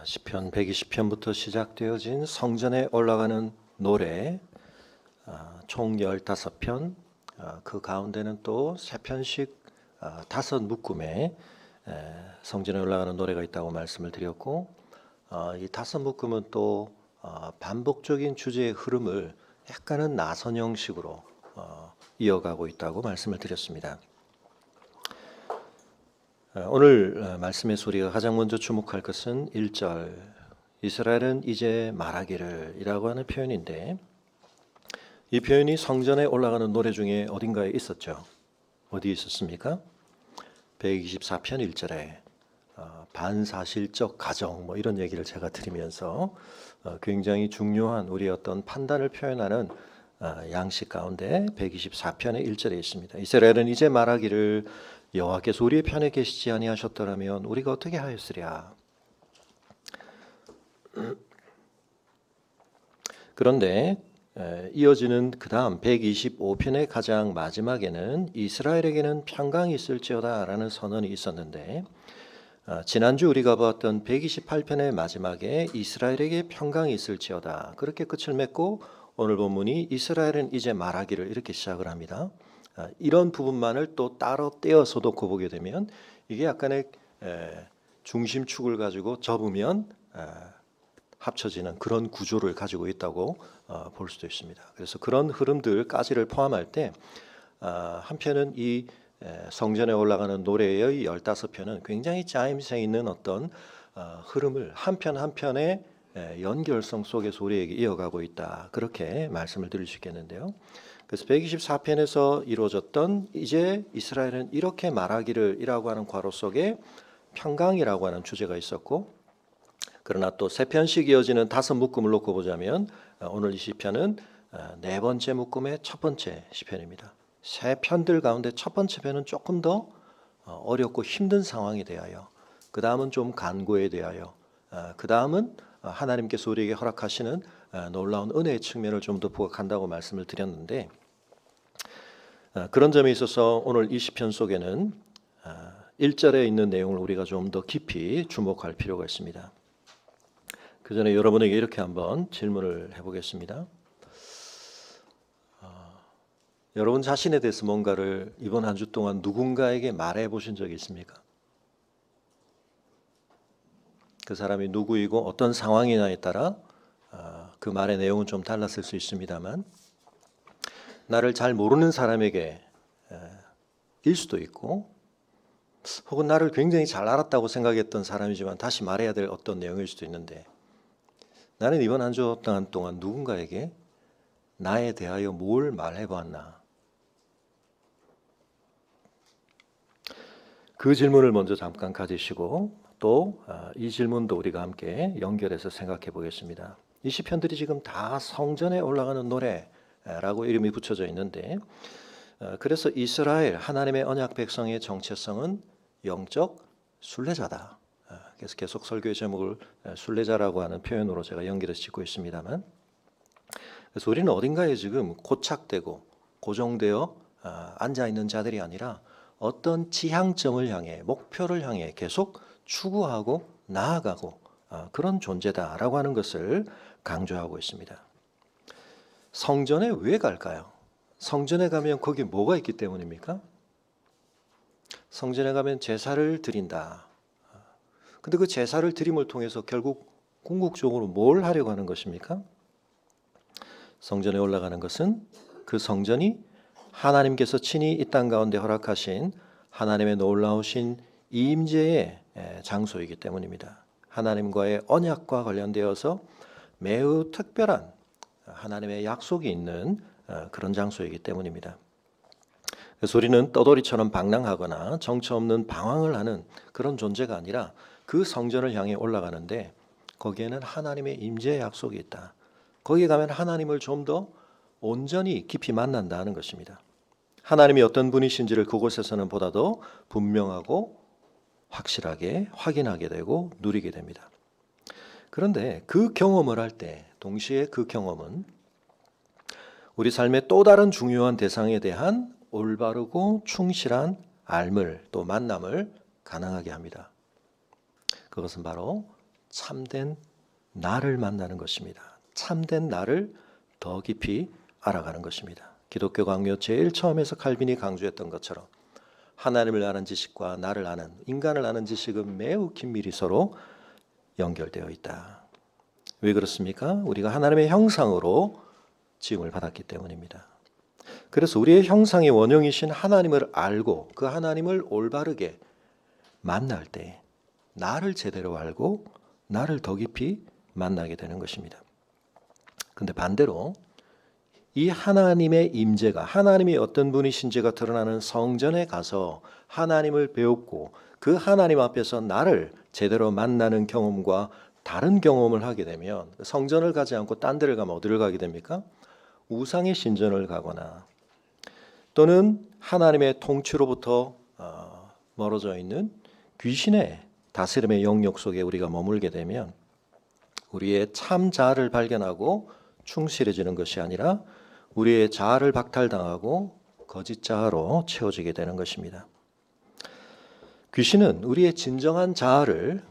시편 120편부터 시작되어진 성전에 올라가는 노래 총 15편, 그 가운데는 또 3편씩 5묶음의 성전에 올라가는 노래가 있다고 말씀을 드렸고, 이 5묶음은 또 반복적인 주제의 흐름을 약간은 나선 형식으로 이어가고 있다고 말씀을 드렸습니다. 오늘 말씀의 소리가 가장 먼저 주목할 것은 1절, 이스라엘은 이제 말하기를 이라고 하는 표현인데, 이 표현이 성전에 올라가는 노래 중에 어딘가에 있었죠. 어디 있었습니까? 124편 1절에 반사실적 가정 이런 얘기를 제가 드리면서 굉장히 중요한 우리 어떤 판단을 표현하는 양식 가운데 124편의 1절에 있습니다. 이스라엘은 이제 말하기를 여호와께서 우리의 편에 계시지 아니하셨더라면 우리가 어떻게 하였으랴. 그런데 이어지는 그 다음 125편의 가장 마지막에는 이스라엘에게는 평강이 있을지어다 라는 선언이 있었는데, 지난주 우리가 보았던 128편의 마지막에 이스라엘에게 평강이 있을지어다 그렇게 끝을 맺고, 오늘 본문이 이스라엘은 이제 말하기를 이렇게 시작을 합니다. 이런 부분만을 또 따로 떼어서 놓고 보게 되면 이게 약간의 중심축을 가지고 접으면 합쳐지는 그런 구조를 가지고 있다고 볼 수도 있습니다. 그래서 그런 흐름들까지를 포함할 때 한편은 이 성전에 올라가는 노래의 15편은 굉장히 짜임새 있는 어떤 흐름을 한편 한편의 연결성 속에서 우리에게 이어가고 있다, 그렇게 말씀을 드릴 수 있겠는데요. 그래서 124편에서 이루어졌던 이제 이스라엘은 이렇게 말하기를 이라고 하는 괄호 속에 평강이라고 하는 주제가 있었고, 그러나 또 3편씩 이어지는 5묶음을 놓고 보자면 오늘 이 시편은 4번째 묶음의 첫 번째 시편입니다. 3편들 가운데 첫 번째 편은 조금 더 어렵고 힘든 상황에 대하여, 그 다음은 좀 간구에 대하여, 그 다음은 하나님께서 우리에게 허락하시는 놀라운 은혜의 측면을 좀 더 부각한다고 말씀을 드렸는데, 그런 점에 있어서 오늘 이 시편 속에는 1절에 있는 내용을 우리가 좀 더 깊이 주목할 필요가 있습니다. 그 전에 여러분에게 이렇게 한번 질문을 해보겠습니다. 여러분 자신에 대해서 뭔가를 이번 한 주 동안 누군가에게 말해 보신 적이 있습니까? 그 사람이 누구이고 어떤 상황이냐에 따라 그 말의 내용은 좀 달랐을 수 있습니다만, 나를 잘 모르는 사람에게 일 수도 있고, 혹은 나를 굉장히 잘 알았다고 생각했던 사람이지만 다시 말해야 될 어떤 내용일 수도 있는데, 나는 이번 한 주 동안 누군가에게 나에 대하여 뭘 말해보았나? 그 질문을 먼저 잠깐 가지시고 또 이 질문도 우리가 함께 연결해서 생각해 보겠습니다. 이 시편들이 지금 다 성전에 올라가는 노래라고 이름이 붙여져 있는데, 그래서 이스라엘 하나님의 언약 백성의 정체성은 영적 순례자다. 그래서 계속 설교의 제목을 순례자라고 하는 표현으로 제가 연결해서 짓고 있습니다만, 그래서 우리는 어딘가에 지금 고착되고 고정되어 앉아 있는 자들이 아니라 어떤 지향점을 향해, 목표를 향해 계속 추구하고 나아가고 그런 존재다라고 하는 것을 강조하고 있습니다. 성전에 왜 갈까요? 성전에 가면 거기 뭐가 있기 때문입니까? 성전에 가면 제사를 드린다. 근데 그 제사를 드림을 통해서 결국 궁극적으로 뭘 하려고 하는 것입니까? 성전에 올라가는 것은 그 성전이 하나님께서 친히 이 땅 가운데 허락하신 하나님의 놀라우신 임재의 장소이기 때문입니다. 하나님과의 언약과 관련되어서 매우 특별한 하나님의 약속이 있는 그런 장소이기 때문입니다. 그래서 우리는 떠돌이처럼 방랑하거나 정처 없는 방황을 하는 그런 존재가 아니라 그 성전을 향해 올라가는데, 거기에는 하나님의 임재의 약속이 있다. 거기 가면 하나님을 좀 더 온전히 깊이 만난다는 것입니다. 하나님이 어떤 분이신지를 그곳에서는 보다 더 분명하고 확실하게 확인하게 되고 누리게 됩니다. 그런데 그 경험을 할 때 동시에 그 경험은 우리 삶의 또 다른 중요한 대상에 대한 올바르고 충실한 알물 또 만남을 가능하게 합니다. 그것은 바로 참된 나를 만나는 것입니다. 참된 나를 더 깊이 알아가는 것입니다. 기독교 강요 제일 처음에서 칼빈이 강조했던 것처럼 하나님을 아는 지식과 나를 아는, 인간을 아는 지식은 매우 긴밀히 서로 연결되어 있다. 왜 그렇습니까? 우리가 하나님의 형상으로 지음을 받았기 때문입니다. 그래서 우리의 형상의 원형이신 하나님을 알고 그 하나님을 올바르게 만날 때 나를 제대로 알고 나를 더 깊이 만나게 되는 것입니다. 근데 반대로 이 하나님의 임재가, 하나님이 어떤 분이신지가 드러나는 성전에 가서 하나님을 배웠고 그 하나님 앞에서 나를 제대로 만나는 경험과 다른 경험을 하게 되면 성전을 가지 않고 딴 데를 가면 어디를 가게 됩니까? 우상의 신전을 가거나 또는 하나님의 통치로부터 멀어져 있는 귀신의 다스림의 영역 속에 우리가 머물게 되면 우리의 참 자아를 발견하고 충실해지는 것이 아니라 우리의 자아를 박탈당하고 거짓 자아로 채워지게 되는 것입니다. 귀신은 우리의 진정한 자아를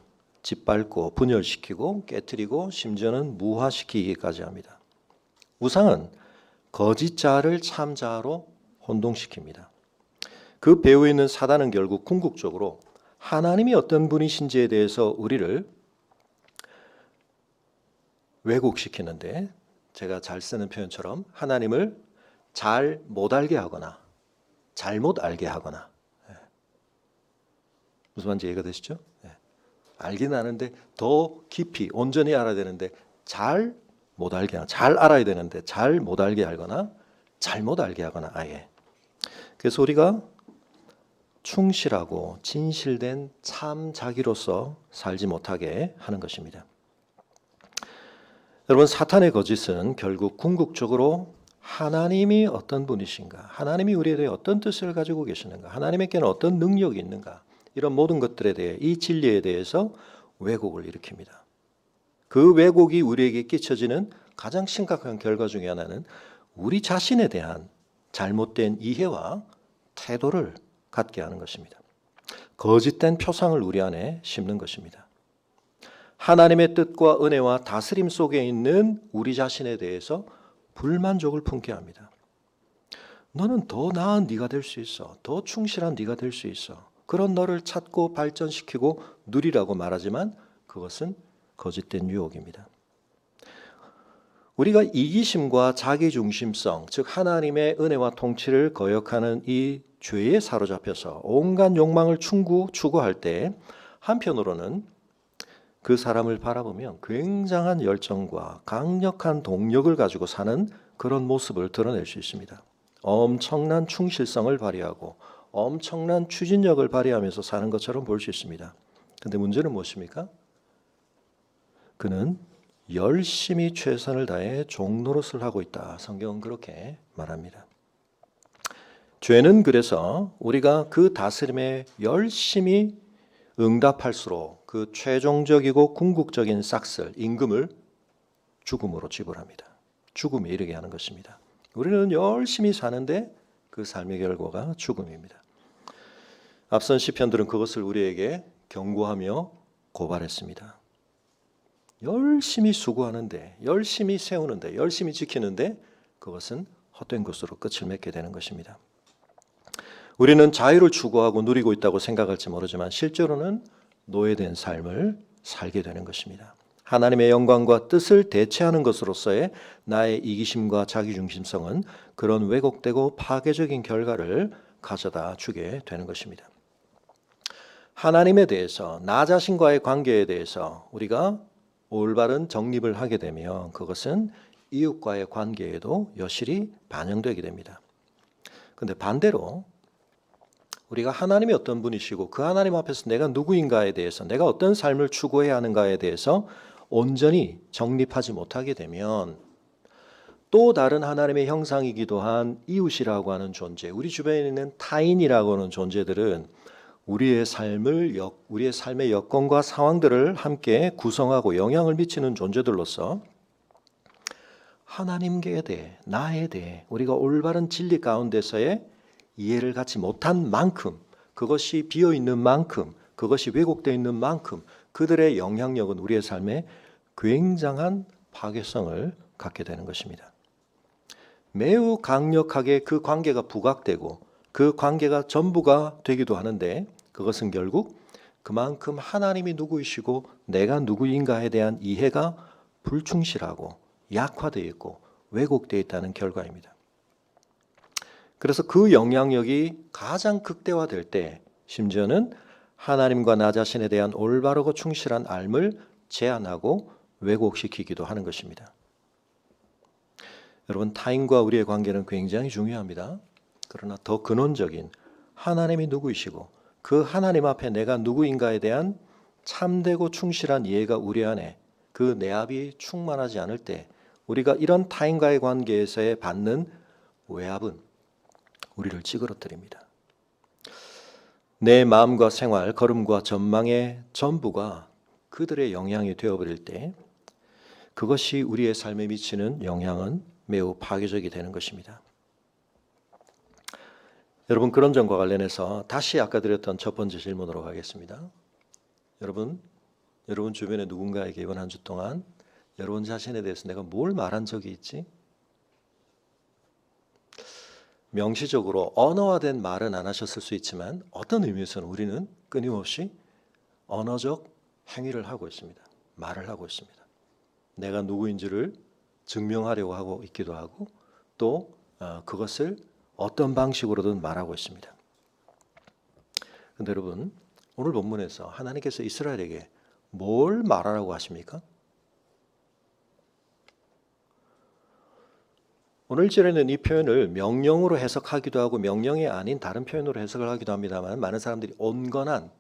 짓밟고 분열시키고 깨뜨리고 심지어는 무화시키기까지 합니다. 우상은 거짓 자아를 참 자아로 혼동시킵니다. 그 배후에 있는 사단은 결국 궁극적으로 하나님이 어떤 분이신지에 대해서 우리를 왜곡시키는데, 제가 잘 쓰는 표현처럼 하나님을 잘 못 알게 하거나 잘못 알게 하거나, 무슨 말인지 이해가 되시죠? 알긴 아는데 더 깊이 온전히 알아야 되는데 잘 못 알게 하거나, 잘 알아야 되는데 잘 못 알게 하거나 잘못 알게 하거나 아예. 그래서 우리가 충실하고 진실된 참 자기로서 살지 못하게 하는 것입니다. 여러분, 사탄의 거짓은 결국 궁극적으로 하나님이 어떤 분이신가, 하나님이 우리에 대해 어떤 뜻을 가지고 계시는가, 하나님에게는 어떤 능력이 있는가, 이런 모든 것들에 대해, 이 진리에 대해서 왜곡을 일으킵니다. 그 왜곡이 우리에게 끼쳐지는 가장 심각한 결과 중에 하나는 우리 자신에 대한 잘못된 이해와 태도를 갖게 하는 것입니다. 거짓된 표상을 우리 안에 심는 것입니다. 하나님의 뜻과 은혜와 다스림 속에 있는 우리 자신에 대해서 불만족을 품게 합니다. 너는 더 나은 네가 될 수 있어. 더 충실한 네가 될 수 있어. 그런 너를 찾고 발전시키고 누리라고 말하지만 그것은 거짓된 유혹입니다. 우리가 이기심과 자기중심성, 즉 하나님의 은혜와 통치를 거역하는 이 죄에 사로잡혀서 온갖 욕망을 추구할 때 한편으로는 그 사람을 바라보면 굉장한 열정과 강력한 동력을 가지고 사는 그런 모습을 드러낼 수 있습니다. 엄청난 충실성을 발휘하고 엄청난 추진력을 발휘하면서 사는 것처럼 볼 수 있습니다. 그런데 문제는 무엇입니까? 그는 열심히 최선을 다해 종노릇을 하고 있다. 성경은 그렇게 말합니다. 죄는 그래서 우리가 그 다스림에 열심히 응답할수록 그 최종적이고 궁극적인 싹쓸, 임금을 죽음으로 지불합니다. 죽음에 이르게 하는 것입니다. 우리는 열심히 사는데 그 삶의 결과가 죽음입니다. 앞선 시편들은 그것을 우리에게 경고하며 고발했습니다. 열심히 수고하는데, 열심히 세우는데, 열심히 지키는데 그것은 헛된 것으로 끝을 맺게 되는 것입니다. 우리는 자유를 추구하고 누리고 있다고 생각할지 모르지만 실제로는 노예된 삶을 살게 되는 것입니다. 하나님의 영광과 뜻을 대체하는 것으로서의 나의 이기심과 자기중심성은 그런 왜곡되고 파괴적인 결과를 가져다 주게 되는 것입니다. 하나님에 대해서, 나 자신과의 관계에 대해서 우리가 올바른 정립을 하게 되면 그것은 이웃과의 관계에도 여실히 반영되게 됩니다. 그런데 반대로 우리가 하나님이 어떤 분이시고 그 하나님 앞에서 내가 누구인가에 대해서, 내가 어떤 삶을 추구해야 하는가에 대해서 온전히 정립하지 못하게 되면 또 다른 하나님의 형상이기도 한 이웃이라고 하는 존재, 우리 주변에 있는 타인이라고 하는 존재들은 우리의 삶의 여건과 상황들을 함께 구성하고 영향을 미치는 존재들로서 하나님께 대해, 나에 대해 우리가 올바른 진리 가운데서의 이해를 갖지 못한 만큼, 그것이 비어있는 만큼, 그것이 왜곡되어 있는 만큼 그들의 영향력은 우리의 삶에 굉장한 파괴성을 갖게 되는 것입니다. 매우 강력하게 그 관계가 부각되고 그 관계가 전부가 되기도 하는데 그것은 결국 그만큼 하나님이 누구이시고 내가 누구인가에 대한 이해가 불충실하고 약화되어 있고 왜곡되어 있다는 결과입니다. 그래서 그 영향력이 가장 극대화될 때 심지어는 하나님과 나 자신에 대한 올바르고 충실한 알을 제한하고 왜곡시키기도 하는 것입니다. 여러분, 타인과 우리의 관계는 굉장히 중요합니다. 그러나 더 근원적인 하나님이 누구이시고 그 하나님 앞에 내가 누구인가에 대한 참되고 충실한 이해가 우리 안에 그 내압이 충만하지 않을 때 우리가 이런 타인과의 관계에서의 받는 외압은 우리를 찌그러뜨립니다. 내 마음과 생활, 걸음과 전망의 전부가 그들의 영향이 되어버릴 때 그것이 우리의 삶에 미치는 영향은 매우 파괴적이 되는 것입니다. 여러분, 그런 점과 관련해서 다시 아까 드렸던 첫 번째 질문으로 가겠습니다. 여러분 주변에 누군가에게 이번 한 주 동안 여러분 자신에 대해서 내가 뭘 말한 적이 있지? 명시적으로 언어화된 말은 안 하셨을 수 있지만 어떤 의미에서는 우리는 끊임없이 언어적 행위를 하고 있습니다. 말을 하고 있습니다. 내가 누구인지를 증명하려고 하고 있기도 하고 또 그것을 어떤 방식으로든 말하고 있습니다. 그런데 여러분, 오늘 본문에서 하나님께서 이스라엘에게 뭘 말하라고 하십니까? 오늘 절에는 이 표현을 명령으로 해석하기도 하고 명령이 아닌 다른 표현으로 해석을 하기도 합니다만 많은 사람들이 온건한,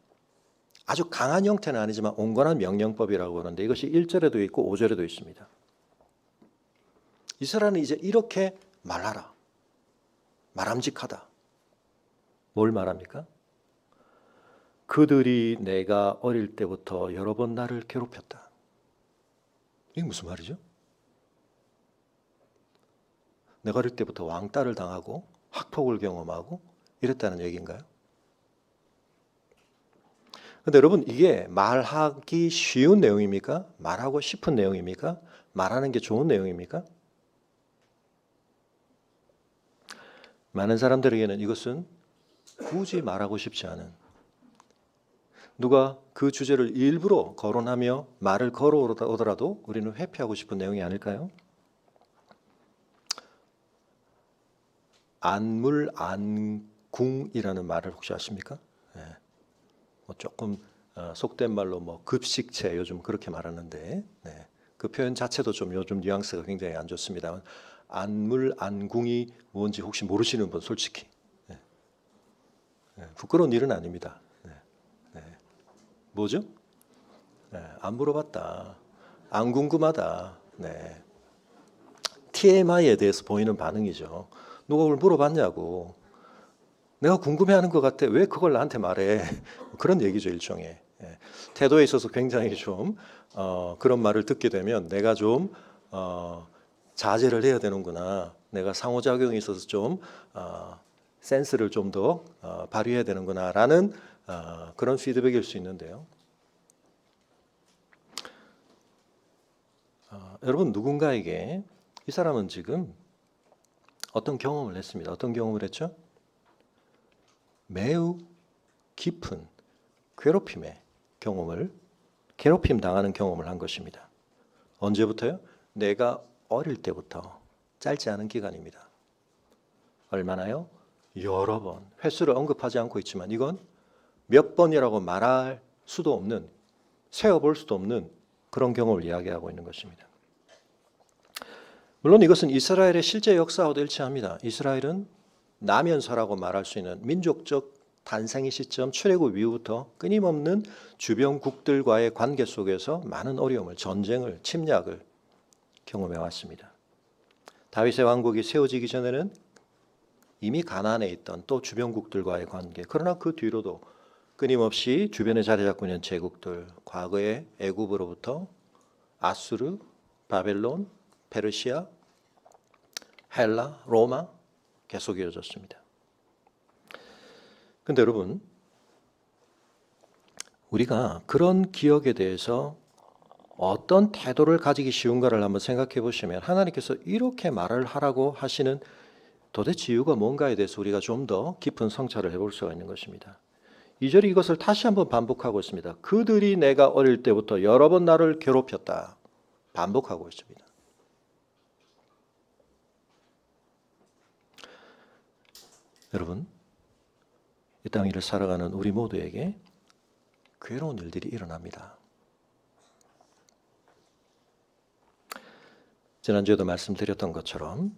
아주 강한 형태는 아니지만 온건한 명령법이라고 하는데 이것이 1절에도 있고 5절에도 있습니다. 이스라엘은 이제 이렇게 말하라. 말함직하다. 뭘 말합니까? 그들이 내가 어릴 때부터 여러 번 나를 괴롭혔다. 이게 무슨 말이죠? 내가 어릴 때부터 왕따를 당하고 학폭을 경험하고 이랬다는 얘기인가요? 그런데 여러분, 이게 말하기 쉬운 내용입니까? 말하고 싶은 내용입니까? 말하는 게 좋은 내용입니까? 많은 사람들에게는 이것은 굳이 말하고 싶지 않은, 누가 그 주제를 일부러 거론하며 말을 걸어오더라도 우리는 회피하고 싶은 내용이 아닐까요? 안물안궁이라는 말을 혹시 아십니까? 네. 조금 속된 말로 급식체 요즘 그렇게 말하는데 네. 그 표현 자체도 좀 요즘 뉘앙스가 굉장히 안 좋습니다만 안물안궁이 뭔지 혹시 모르시는 분 솔직히 네. 네. 부끄러운 일은 아닙니다. 네. 네. 뭐죠? 네. 안 물어봤다. 안 궁금하다. 네. TMI에 대해서 보이는 반응이죠. 누가 그걸 물어봤냐고. 내가 궁금해하는 것 같아. 왜 그걸 나한테 말해? 그런 얘기죠, 일종의. 태도에 있어서 굉장히 좀 그런 말을 듣게 되면 내가 좀 자제를 해야 되는구나. 내가 상호작용에 있어서 좀 센스를 좀 더 발휘해야 되는구나라는 그런 피드백일 수 있는데요. 여러분, 누군가에게 이 사람은 지금 어떤 경험을 했습니다. 어떤 경험을 했죠? 매우 깊은 괴롭힘 당하는 경험을 한 것입니다. 언제부터요? 내가 어릴 때부터. 짧지 않은 기간입니다. 얼마나요? 여러 번. 횟수를 언급하지 않고 있지만 이건 몇 번이라고 말할 수도 없는, 세어볼 수도 없는 그런 경험을 이야기하고 있는 것입니다. 물론 이것은 이스라엘의 실제 역사와도 일치합니다. 이스라엘은 나면서라고 말할 수 있는 민족적 탄생의 시점, 출애굽 이후부터 끊임없는 주변국들과의 관계 속에서 많은 어려움을, 전쟁을, 침략을 경험해 왔습니다. 다윗의 왕국이 세워지기 전에는 이미 가나안에 있던 또 주변국들과의 관계, 그러나 그 뒤로도 끊임없이 주변에 자리 잡고 있는 제국들, 과거의 애굽으로부터 아수르, 바벨론, 페르시아, 헬라, 로마 계속 이어졌습니다. 그런데 여러분, 우리가 그런 기억에 대해서 어떤 태도를 가지기 쉬운가를 한번 생각해 보시면 하나님께서 이렇게 말을 하라고 하시는 도대체 이유가 뭔가에 대해서 우리가 좀 더 깊은 성찰을 해볼 수가 있는 것입니다. 2절이 이것을 다시 한번 반복하고 있습니다. 그들이 내가 어릴 때부터 여러 번 나를 괴롭혔다. 반복하고 있습니다. 여러분, 이 땅 위를 살아가는 우리 모두에게 괴로운 일들이 일어납니다. 지난주에도 말씀드렸던 것처럼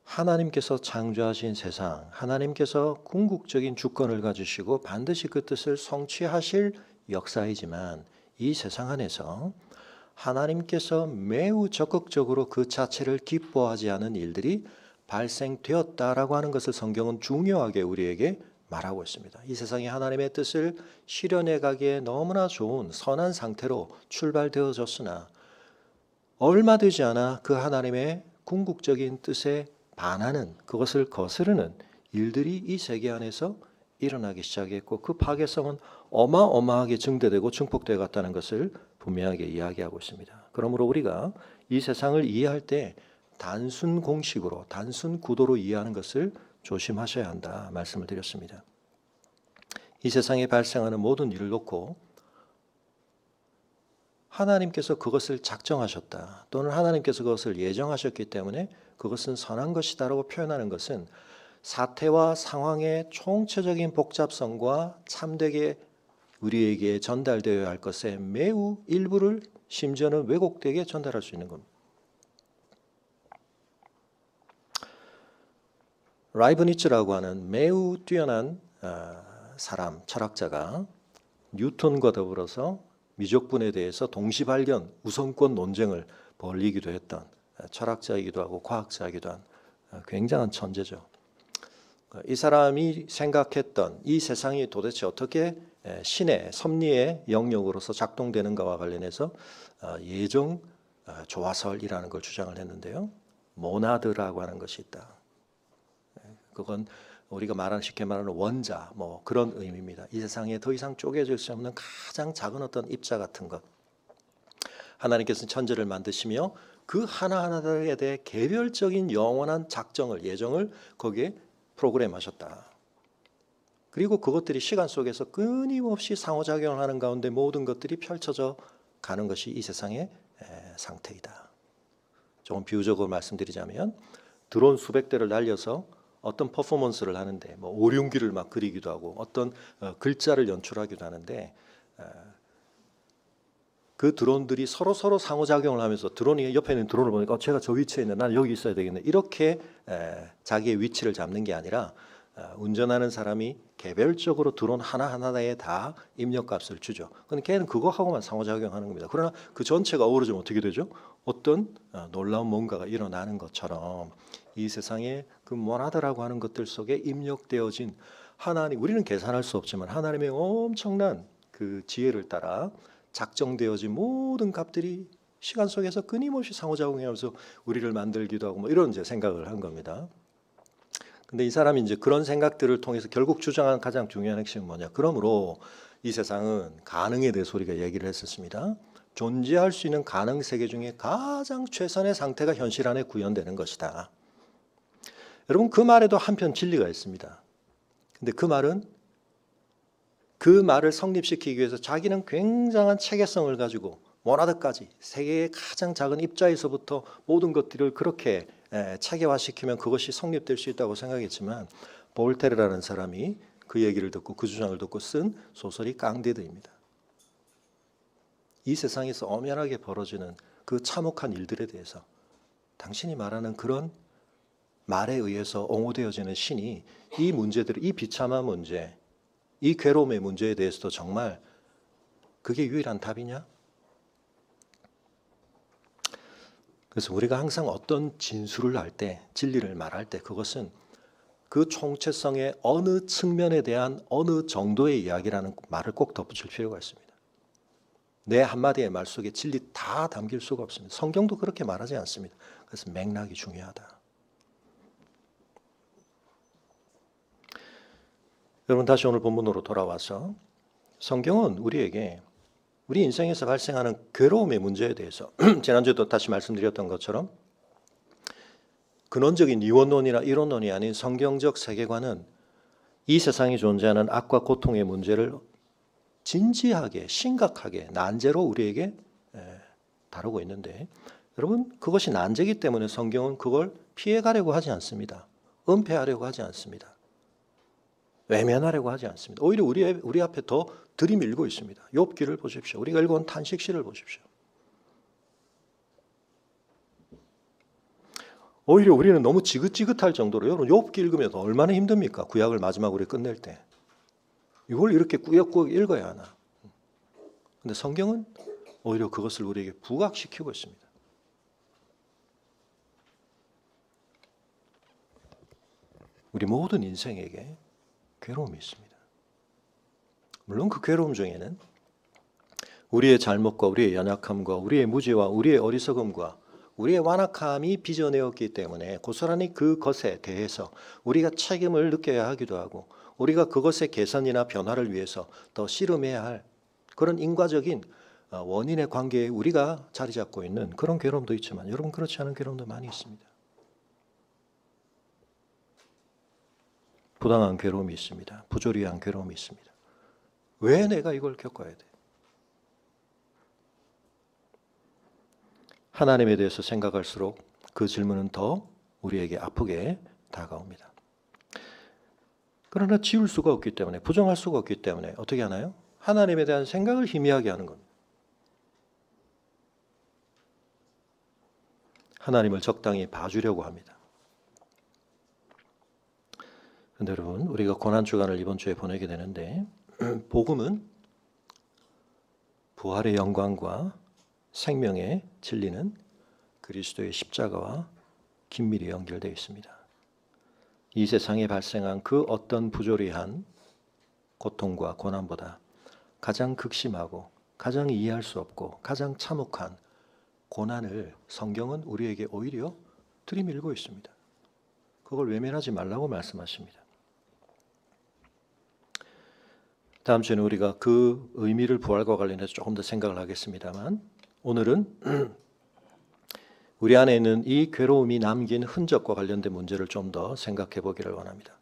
하나님께서 창조하신 세상, 하나님께서 궁극적인 주권을 가지시고 반드시 그 뜻을 성취하실 역사이지만 이 세상 안에서 하나님께서 매우 적극적으로 그 자체를 기뻐하지 않은 일들이 발생되었다라고 하는 것을 성경은 중요하게 우리에게 말하고 있습니다. 이 세상이 하나님의 뜻을 실현해 가기에 너무나 좋은 선한 상태로 출발되어졌으나 얼마 되지 않아 그 하나님의 궁극적인 뜻에 반하는, 그것을 거스르는 일들이 이 세계 안에서 일어나기 시작했고 그 파괴성은 어마어마하게 증대되고 증폭되어 갔다는 것을 분명하게 이야기하고 있습니다. 그러므로 우리가 이 세상을 이해할 때 단순 공식으로, 단순 구도로 이해하는 것을 조심하셔야 한다 말씀을 드렸습니다. 이 세상에 발생하는 모든 일을 놓고 하나님께서 그것을 작정하셨다 또는 하나님께서 그것을 예정하셨기 때문에 그것은 선한 것이다라고 표현하는 것은 사태와 상황의 총체적인 복잡성과 참되게 우리에게 전달되어야 할 것의 매우 일부를 심지어는 왜곡되게 전달할 수 있는 겁니다. 라이브니츠라고 하는 매우 뛰어난 사람, 철학자가 뉴턴과 더불어서 미적분에 대해서 동시발견, 우선권 논쟁을 벌이기도 했던 철학자이기도 하고 과학자이기도 한 굉장한 천재죠. 이 사람이 생각했던 이 세상이 도대체 어떻게 신의 섭리의 영역으로서 작동되는가와 관련해서 예정 조화설이라는 걸 주장을 했는데요. 모나드라고 하는 것이 있다. 그건 우리가 말하는 쉽게 말하는 원자 뭐 그런 의미입니다. 이 세상에 더 이상 쪼개질 수 없는 가장 작은 어떤 입자 같은 것. 하나님께서는 천지를 만드시며 그 하나하나에 대해 개별적인 영원한 작정을, 예정을 거기에 프로그램하셨다. 그리고 그것들이 시간 속에서 끊임없이 상호작용을 하는 가운데 모든 것들이 펼쳐져 가는 것이 이 세상의 상태이다. 조금 비유적으로 말씀드리자면 드론 수백 대를 날려서 어떤 퍼포먼스를 하는데 뭐 오륜기를 막 그리기도 하고 어떤 글자를 연출하기도 하는데 그 드론들이 서로 상호작용을 하면서 드론이 옆에 있는 드론을 보니까 제가 저 위치에 있네, 난 여기 있어야 되겠네, 이렇게 자기의 위치를 잡는 게 아니라 운전하는 사람이 개별적으로 드론 하나하나에 다 입력값을 주죠. 근데 걔는 그거 하고만 상호작용하는 겁니다. 그러나 그 전체가 어우러지면 어떻게 되죠? 어떤 놀라운 뭔가가 일어나는 것처럼 이 세상에 그 모나드라고 하는 것들 속에 입력되어진 하나님, 우리는 계산할 수 없지만 하나님의 엄청난 그 지혜를 따라 작정되어진 모든 값들이 시간 속에서 끊임없이 상호작용하면서 우리를 만들기도 하고 뭐 이런 이제 생각을 한 겁니다. 근데 이 사람이 이제 그런 생각들을 통해서 결국 주장한 가장 중요한 핵심은 뭐냐? 그러므로 이 세상은 가능에 대해서 우리가 얘기를 했었습니다. 존재할 수 있는 가능 세계 중에 가장 최선의 상태가 현실 안에 구현되는 것이다. 여러분 그 말에도 한편 진리가 있습니다. 근데 그 말을 성립시키기 위해서 자기는 굉장한 체계성을 가지고 모나드까지 세계의 가장 작은 입자에서부터 모든 것들을 그렇게 체계화시키면 그것이 성립될 수 있다고 생각했지만 볼테르라는 사람이 그 얘기를 듣고 그 주장을 듣고 쓴 소설이 깡디드입니다. 이 세상에서 엄연하게 벌어지는 그 참혹한 일들에 대해서 당신이 말하는 그런 말에 의해서 옹호되어지는 신이 이 문제들, 이 비참한 문제, 이 괴로움의 문제에 대해서도 정말 그게 유일한 답이냐? 그래서 우리가 항상 어떤 진술을 할 때, 진리를 말할 때 그것은 그 총체성의 어느 측면에 대한 어느 정도의 이야기라는 말을 꼭 덧붙일 필요가 있습니다. 내 한마디의 말 속에 진리 다 담길 수가 없습니다. 성경도 그렇게 말하지 않습니다. 그래서 맥락이 중요하다. 여러분 다시 오늘 본문으로 돌아와서 성경은 우리에게 우리 인생에서 발생하는 괴로움의 문제에 대해서 지난주에도 다시 말씀드렸던 것처럼 근원적인 이원론이나 이론론이 아닌 성경적 세계관은 이 세상에 존재하는 악과 고통의 문제를 진지하게 심각하게 난제로 우리에게 다루고 있는데, 여러분, 그것이 난제이기 때문에 성경은 그걸 피해가려고 하지 않습니다. 은폐하려고 하지 않습니다. 외면하려고 하지 않습니다. 오히려 우리 앞에 더 들이밀고 있습니다. 욥기를 보십시오. 우리가 읽어온 탄식시를 보십시오. 오히려 우리는 너무 지긋지긋할 정도로, 여러분 욥기 읽으면 얼마나 힘듭니까? 구약을 마지막으로 끝낼 때. 이걸 이렇게 꾸역꾸역 읽어야 하나. 근데 성경은 오히려 그것을 우리에게 부각시키고 있습니다. 우리 모든 인생에게 괴로움이 있습니다. 물론 그 괴로움 중에는 우리의 잘못과 우리의 연약함과 우리의 무지와 우리의 어리석음과 우리의 완악함이 빚어내었기 때문에 고스란히 그것에 대해서 우리가 책임을 느껴야 하기도 하고, 우리가 그것의 개선이나 변화를 위해서 더 씨름해야 할 그런 인과적인 원인의 관계에 우리가 자리 잡고 있는 그런 괴로움도 있지만, 여러분 그렇지 않은 괴로움도 많이 있습니다. 부당한 괴로움이 있습니다. 부조리한 괴로움이 있습니다. 왜 내가 이걸 겪어야 돼? 하나님에 대해서 생각할수록 그 질문은 더 우리에게 아프게 다가옵니다. 그러나 지울 수가 없기 때문에, 부정할 수가 없기 때문에 어떻게 하나요? 하나님에 대한 생각을 희미하게 하는 겁니다. 하나님을 적당히 봐주려고 합니다. 그런데 여러분, 우리가 고난주간을 이번 주에 보내게 되는데, 복음은 부활의 영광과 생명의 진리는 그리스도의 십자가와 긴밀히 연결되어 있습니다. 이 세상에 발생한 그 어떤 부조리한 고통과 고난보다 가장 극심하고 가장 이해할 수 없고 가장 참혹한 고난을 성경은 우리에게 오히려 들이밀고 있습니다. 그걸 외면하지 말라고 말씀하십니다. 다음 주에는 우리가 그 의미를 부활과 관련해서 조금 더 생각을 하겠습니다만, 오늘은 우리 안에 있는 이 괴로움이 남긴 흔적과 관련된 문제를 좀 더 생각해 보기를 원합니다.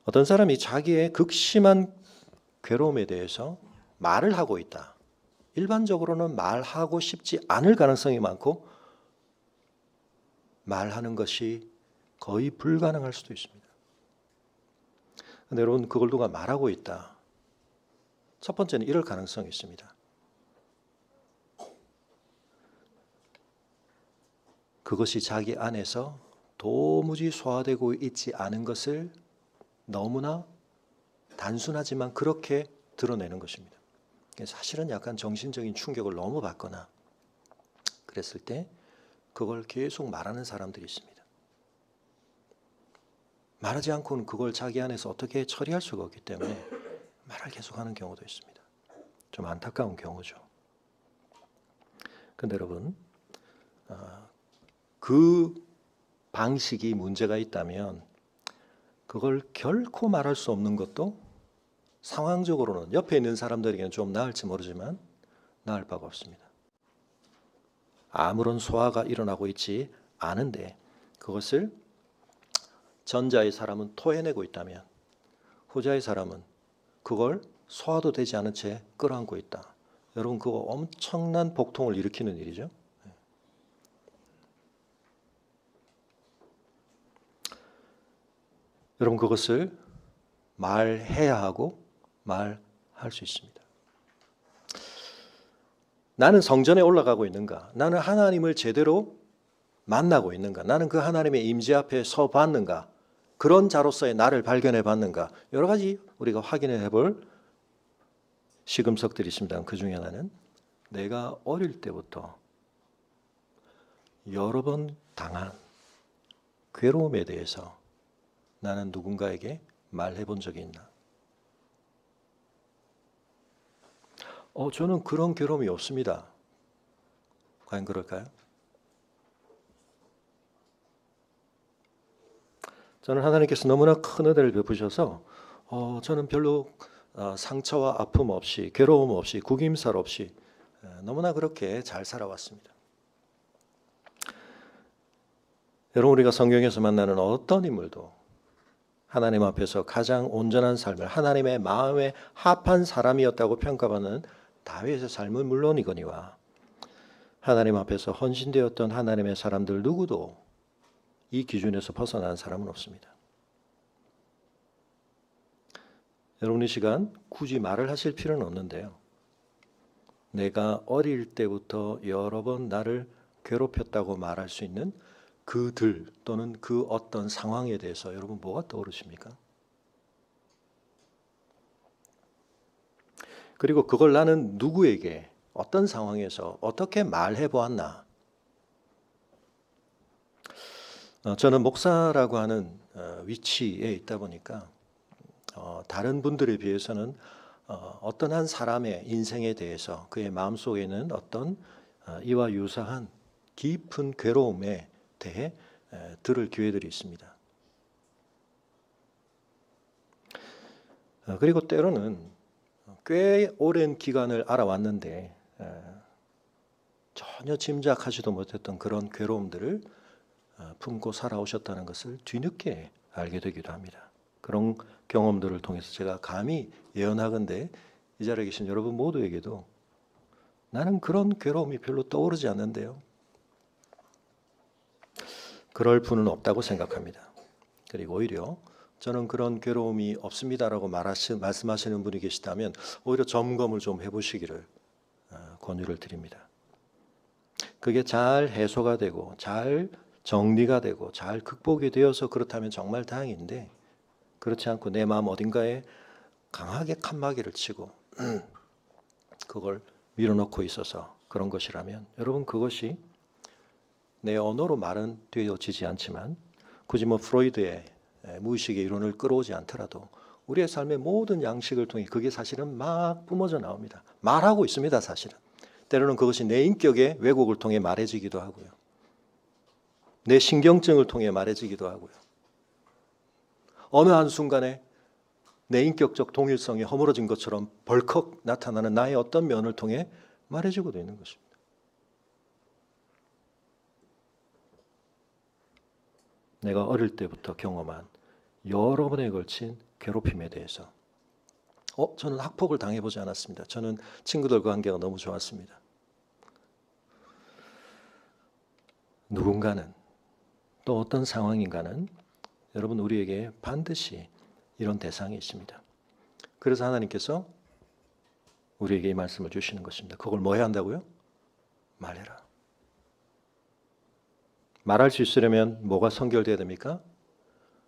어떤 사람이 자기의 극심한 괴로움에 대해서 말을 하고 있다. 일반적으로는 말하고 싶지 않을 가능성이 많고 말하는 것이 거의 불가능할 수도 있습니다. 그런데 여러분, 그걸 누가 말하고 있다. 첫 번째는 이럴 가능성이 있습니다. 그것이 자기 안에서 도무지 소화되고 있지 않은 것을 너무나 단순하지만 그렇게 드러내는 것입니다. 사실은 약간 정신적인 충격을 너무 받거나 그랬을 때 그걸 계속 말하는 사람들이 있습니다. 말하지 않고는 그걸 자기 안에서 어떻게 처리할 수가 없기 때문에 말을 계속하는 경우도 있습니다. 좀 안타까운 경우죠. 그런데 여러분, 그 방식이 문제가 있다면 그걸 결코 말할 수 없는 것도 상황적으로는 옆에 있는 사람들에게는 좀 나을지 모르지만 나을 바가 없습니다. 아무런 소화가 일어나고 있지 않은데 그것을 전자의 사람은 토해내고 있다면 후자의 사람은 그걸 소화도 되지 않은 채 끌어안고 있다. 여러분, 그거 엄청난 복통을 일으키는 일이죠. 여러분, 그것을 말해야 하고 말할 수 있습니다. 나는 성전에 올라가고 있는가? 나는 하나님을 제대로 만나고 있는가? 나는 그 하나님의 임재 앞에 서 봤는가? 그런 자로서의 나를 발견해 봤는가? 여러 가지 우리가 확인해 볼 시금석들이 있습니다. 그 중에 하나는 내가 어릴 때부터 여러 번 당한 괴로움에 대해서 나는 누군가에게 말해 본 적이 있나? 저는 그런 괴로움이 없습니다. 과연 그럴까요? 저는 하나님께서 너무나 큰 은혜를 베푸셔서 저는 별로 상처와 아픔 없이 괴로움 없이 구김살 없이 너무나 그렇게 잘 살아왔습니다. 여러분 우리가 성경에서 만나는 어떤 인물도 하나님 앞에서 가장 온전한 삶을 하나님의 마음에 합한 사람이었다고 평가받는 다윗의 삶은 물론이거니와 하나님 앞에서 헌신되었던 하나님의 사람들 누구도 이 기준에서 벗어난 사람은 없습니다. 여러분 이 시간 굳이 말을 하실 필요는 없는데요. 내가 어릴 때부터 여러 번 나를 괴롭혔다고 말할 수 있는 그들 또는 그 어떤 상황에 대해서 여러분 뭐가 떠오르십니까? 그리고 그걸 나는 누구에게 어떤 상황에서 어떻게 말해 보았나? 저는 목사라고 하는 위치에 있다 보니까 다른 분들에 비해서는 어떤 한 사람의 인생에 대해서 그의 마음속에 있는 어떤 이와 유사한 깊은 괴로움에 대해 들을 기회들이 있습니다. 그리고 때로는 꽤 오랜 기간을 알아왔는데 전혀 짐작하지도 못했던 그런 괴로움들을 품고 살아오셨다는 것을 뒤늦게 알게 되기도 합니다. 그런 경험들을 통해서 제가 감히 예언하건대 이 자리에 계신 여러분 모두에게도 나는 그런 괴로움이 별로 떠오르지 않는데요. 그럴 분은 없다고 생각합니다. 그리고 오히려 저는 그런 괴로움이 없습니다라고 말씀하시는 분이 계시다면 오히려 점검을 좀 해보시기를 권유를 드립니다. 그게 잘 해소가 되고 잘 정리가 되고 잘 극복이 되어서 그렇다면 정말 다행인데 그렇지 않고 내 마음 어딘가에 강하게 칸막이를 치고 그걸 밀어넣고 있어서 그런 것이라면 여러분 그것이 내 언어로 말은 되어지지 않지만 굳이 프로이드의 무의식의 이론을 끌어오지 않더라도 우리의 삶의 모든 양식을 통해 그게 사실은 막 뿜어져 나옵니다. 말하고 있습니다. 사실은. 때로는 그것이 내 인격의 왜곡을 통해 말해지기도 하고요. 내 신경증을 통해 말해지기도 하고요. 어느 한순간에 내 인격적 동일성이 허물어진 것처럼 벌컥 나타나는 나의 어떤 면을 통해 말해지고도 있는 것입니다. 내가 어릴 때부터 경험한 여러 번에 걸친 괴롭힘에 대해서 저는 학폭을 당해보지 않았습니다. 저는 친구들과 관계가 너무 좋았습니다. 누군가는 또 어떤 상황인가는 여러분 우리에게 반드시 이런 대상이 있습니다. 그래서 하나님께서 우리에게 이 말씀을 주시는 것입니다. 그걸 뭐 해야 한다고요? 말해라. 말할 수 있으려면 뭐가 선결돼야 됩니까?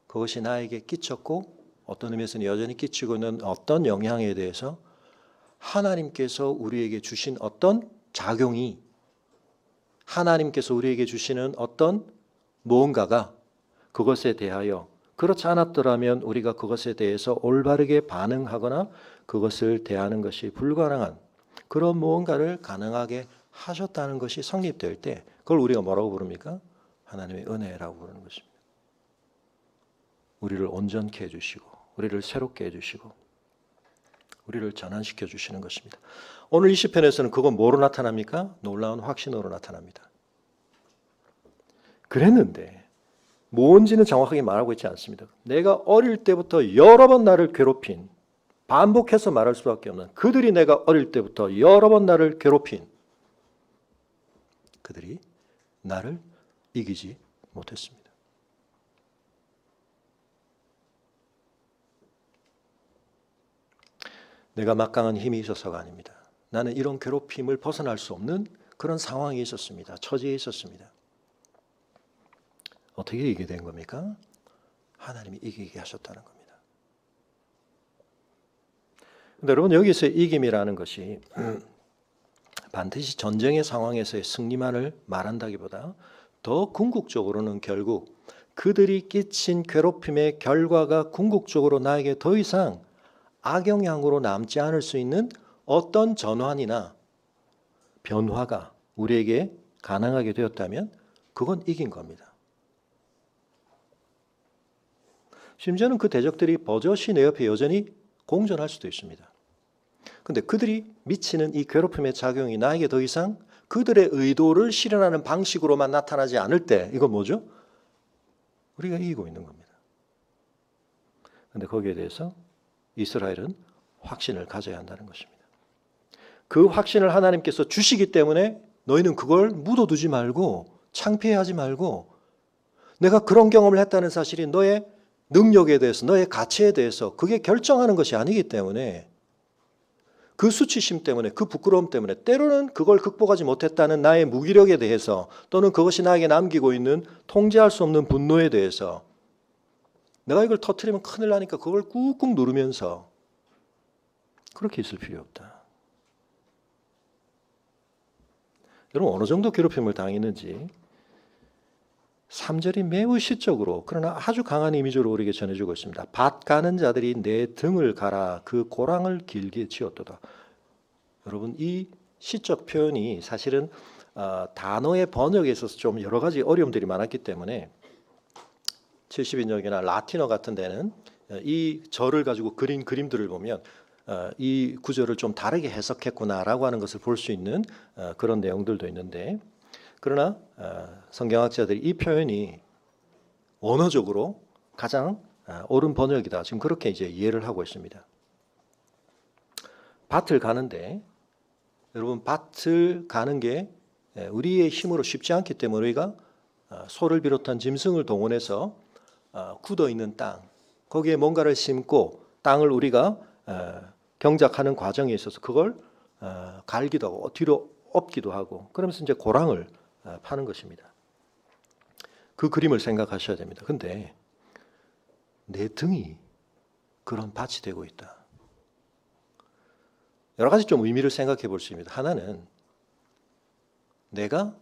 그것이 나에게 끼쳤고 어떤 의미에서는 여전히 끼치고 있는 어떤 영향에 대해서 하나님께서 우리에게 주신 어떤 작용이 하나님께서 우리에게 주시는 어떤 무언가가 그것에 대하여 그렇지 않았더라면 우리가 그것에 대해서 올바르게 반응하거나 그것을 대하는 것이 불가능한 그런 무언가를 가능하게 하셨다는 것이 성립될 때 그걸 우리가 뭐라고 부릅니까? 하나님의 은혜라고 부르는 것입니다. 우리를 온전케 해주시고 우리를 새롭게 해주시고 우리를 전환시켜 주시는 것입니다. 오늘 이 시편에서는 그건 뭐로 나타납니까? 놀라운 확신으로 나타납니다. 그랬는데 뭔지는 정확하게 말하고 있지 않습니다. 내가 어릴 때부터 여러 번 나를 괴롭힌 반복해서 말할 수밖에 없는 그들이 내가 어릴 때부터 여러 번 나를 괴롭힌 그들이 나를 이기지 못했습니다. 내가 막강한 힘이 있어서가 아닙니다. 나는 이런 괴롭힘을 벗어날 수 없는 그런 상황이 있었습니다. 처지에 있었습니다. 어떻게 이기게 된 겁니까? 하나님이 이기게 하셨다는 겁니다. 근데 여러분 여기서 이김이라는 것이 반드시 전쟁의 상황에서의 승리만을 말한다기보다 더 궁극적으로는 결국 그들이 끼친 괴롭힘의 결과가 궁극적으로 나에게 더 이상 악영향으로 남지 않을 수 있는 어떤 전환이나 변화가 우리에게 가능하게 되었다면 그건 이긴 겁니다. 심지어는 그 대적들이 버젓이 내 옆에 여전히 공존할 수도 있습니다. 근데 그들이 미치는 이 괴롭힘의 작용이 나에게 더 이상 그들의 의도를 실현하는 방식으로만 나타나지 않을 때 이건 뭐죠? 우리가 이기고 있는 겁니다. 근데 거기에 대해서 이스라엘은 확신을 가져야 한다는 것입니다. 그 확신을 하나님께서 주시기 때문에 너희는 그걸 묻어두지 말고 창피해하지 말고 내가 그런 경험을 했다는 사실이 너의 능력에 대해서 너의 가치에 대해서 그게 결정하는 것이 아니기 때문에 그 수치심 때문에 그 부끄러움 때문에 때로는 그걸 극복하지 못했다는 나의 무기력에 대해서 또는 그것이 나에게 남기고 있는 통제할 수 없는 분노에 대해서 내가 이걸 터뜨리면 큰일 나니까 그걸 꾹꾹 누르면서 그렇게 있을 필요 없다. 여러분 어느 정도 괴롭힘을 당했는지 3절이 매우 시적으로 그러나 아주 강한 이미지로 우리에게 전해주고 있습니다. 밭 가는 자들이 내 등을 갈아 그 고랑을 길게 지었도다. 여러분 이 시적 표현이 사실은 단어의 번역에 있어서 좀 여러 가지 어려움들이 많았기 때문에 70인역이나 라틴어 같은 데는 이 절을 가지고 그린 그림들을 보면 이 구절을 좀 다르게 해석했구나라고 하는 것을 볼 수 있는 그런 내용들도 있는데 그러나 성경학자들이 이 표현이 원어적으로 가장 옳은 번역이다. 지금 그렇게 이제 이해를 하고 있습니다. 밭을 가는데 여러분 밭을 가는 게 우리의 힘으로 쉽지 않기 때문에 우리가 소를 비롯한 짐승을 동원해서 굳어 있는 땅 거기에 뭔가를 심고 땅을 우리가 경작하는 과정에 있어서 그걸 갈기도 하고 뒤로 엎기도 하고 그러면서 이제 고랑을 파는 것입니다. 그 그림을 생각하셔야 됩니다. 근데 내 등이 그런 밭이 되고 있다. 여러 가지 좀 의미를 생각해 볼 수 있습니다. 하나는 내가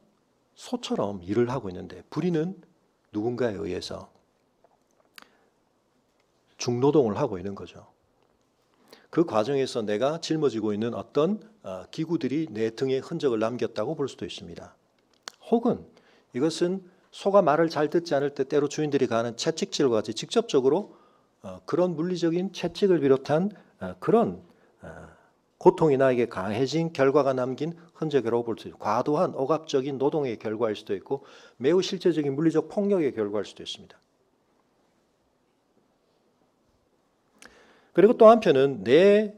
소처럼 일을 하고 있는데 부리는 누군가에 의해서 중노동을 하고 있는 거죠. 그 과정에서 내가 짊어지고 있는 어떤 기구들이 내 등에 흔적을 남겼다고 볼 수도 있습니다. 혹은 이것은 소가 말을 잘 듣지 않을 때 때로 주인들이 가는 채찍질과 같이 직접적으로 그런 물리적인 채찍을 비롯한 그런 고통이 나에게 가해진 결과가 남긴 흔적이라고 볼 수 있습니다. 과도한 억압적인 노동의 결과일 수도 있고 매우 실제적인 물리적 폭력의 결과일 수도 있습니다. 그리고 또 한편은 내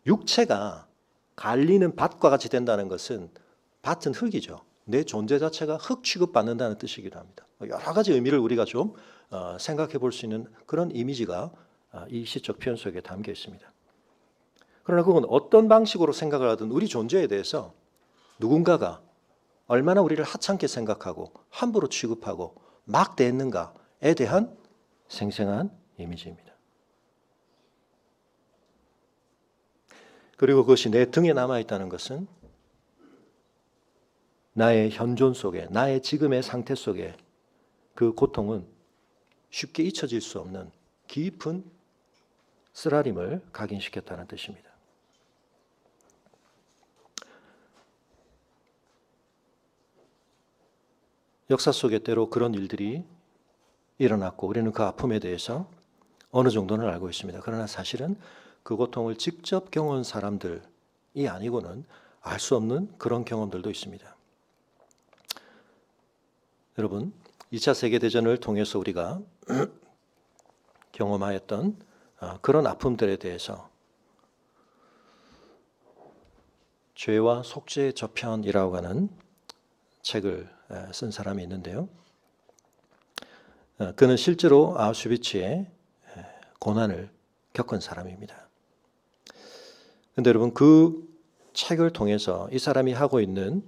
육체가 갈리는 밭과 같이 된다는 것은 밭은 흙이죠. 내 존재 자체가 흙 취급받는다는 뜻이기도 합니다. 여러 가지 의미를 우리가 좀 생각해 볼 수 있는 그런 이미지가 이 시적 표현 속에 담겨 있습니다. 그러나 그건 어떤 방식으로 생각을 하든 우리 존재에 대해서 누군가가 얼마나 우리를 하찮게 생각하고 함부로 취급하고 막 대했는가에 대한 생생한 이미지입니다. 그리고 그것이 내 등에 남아있다는 것은 나의 현존 속에, 나의 지금의 상태 속에 그 고통은 쉽게 잊혀질 수 없는 깊은 쓰라림을 각인시켰다는 뜻입니다. 역사 속에 때로 그런 일들이 일어났고 우리는 그 아픔에 대해서 어느 정도는 알고 있습니다. 그러나 사실은 그 고통을 직접 경험한 사람들이 아니고는 알 수 없는 그런 경험들도 있습니다. 여러분, 2차 세계대전을 통해서 우리가 경험하였던 그런 아픔들에 대해서 죄와 속죄의 저편이라고 하는 책을 쓴 사람이 있는데요. 그는 실제로 아우슈비츠의 고난을 겪은 사람입니다. 그런데 여러분 그 책을 통해서 이 사람이 하고 있는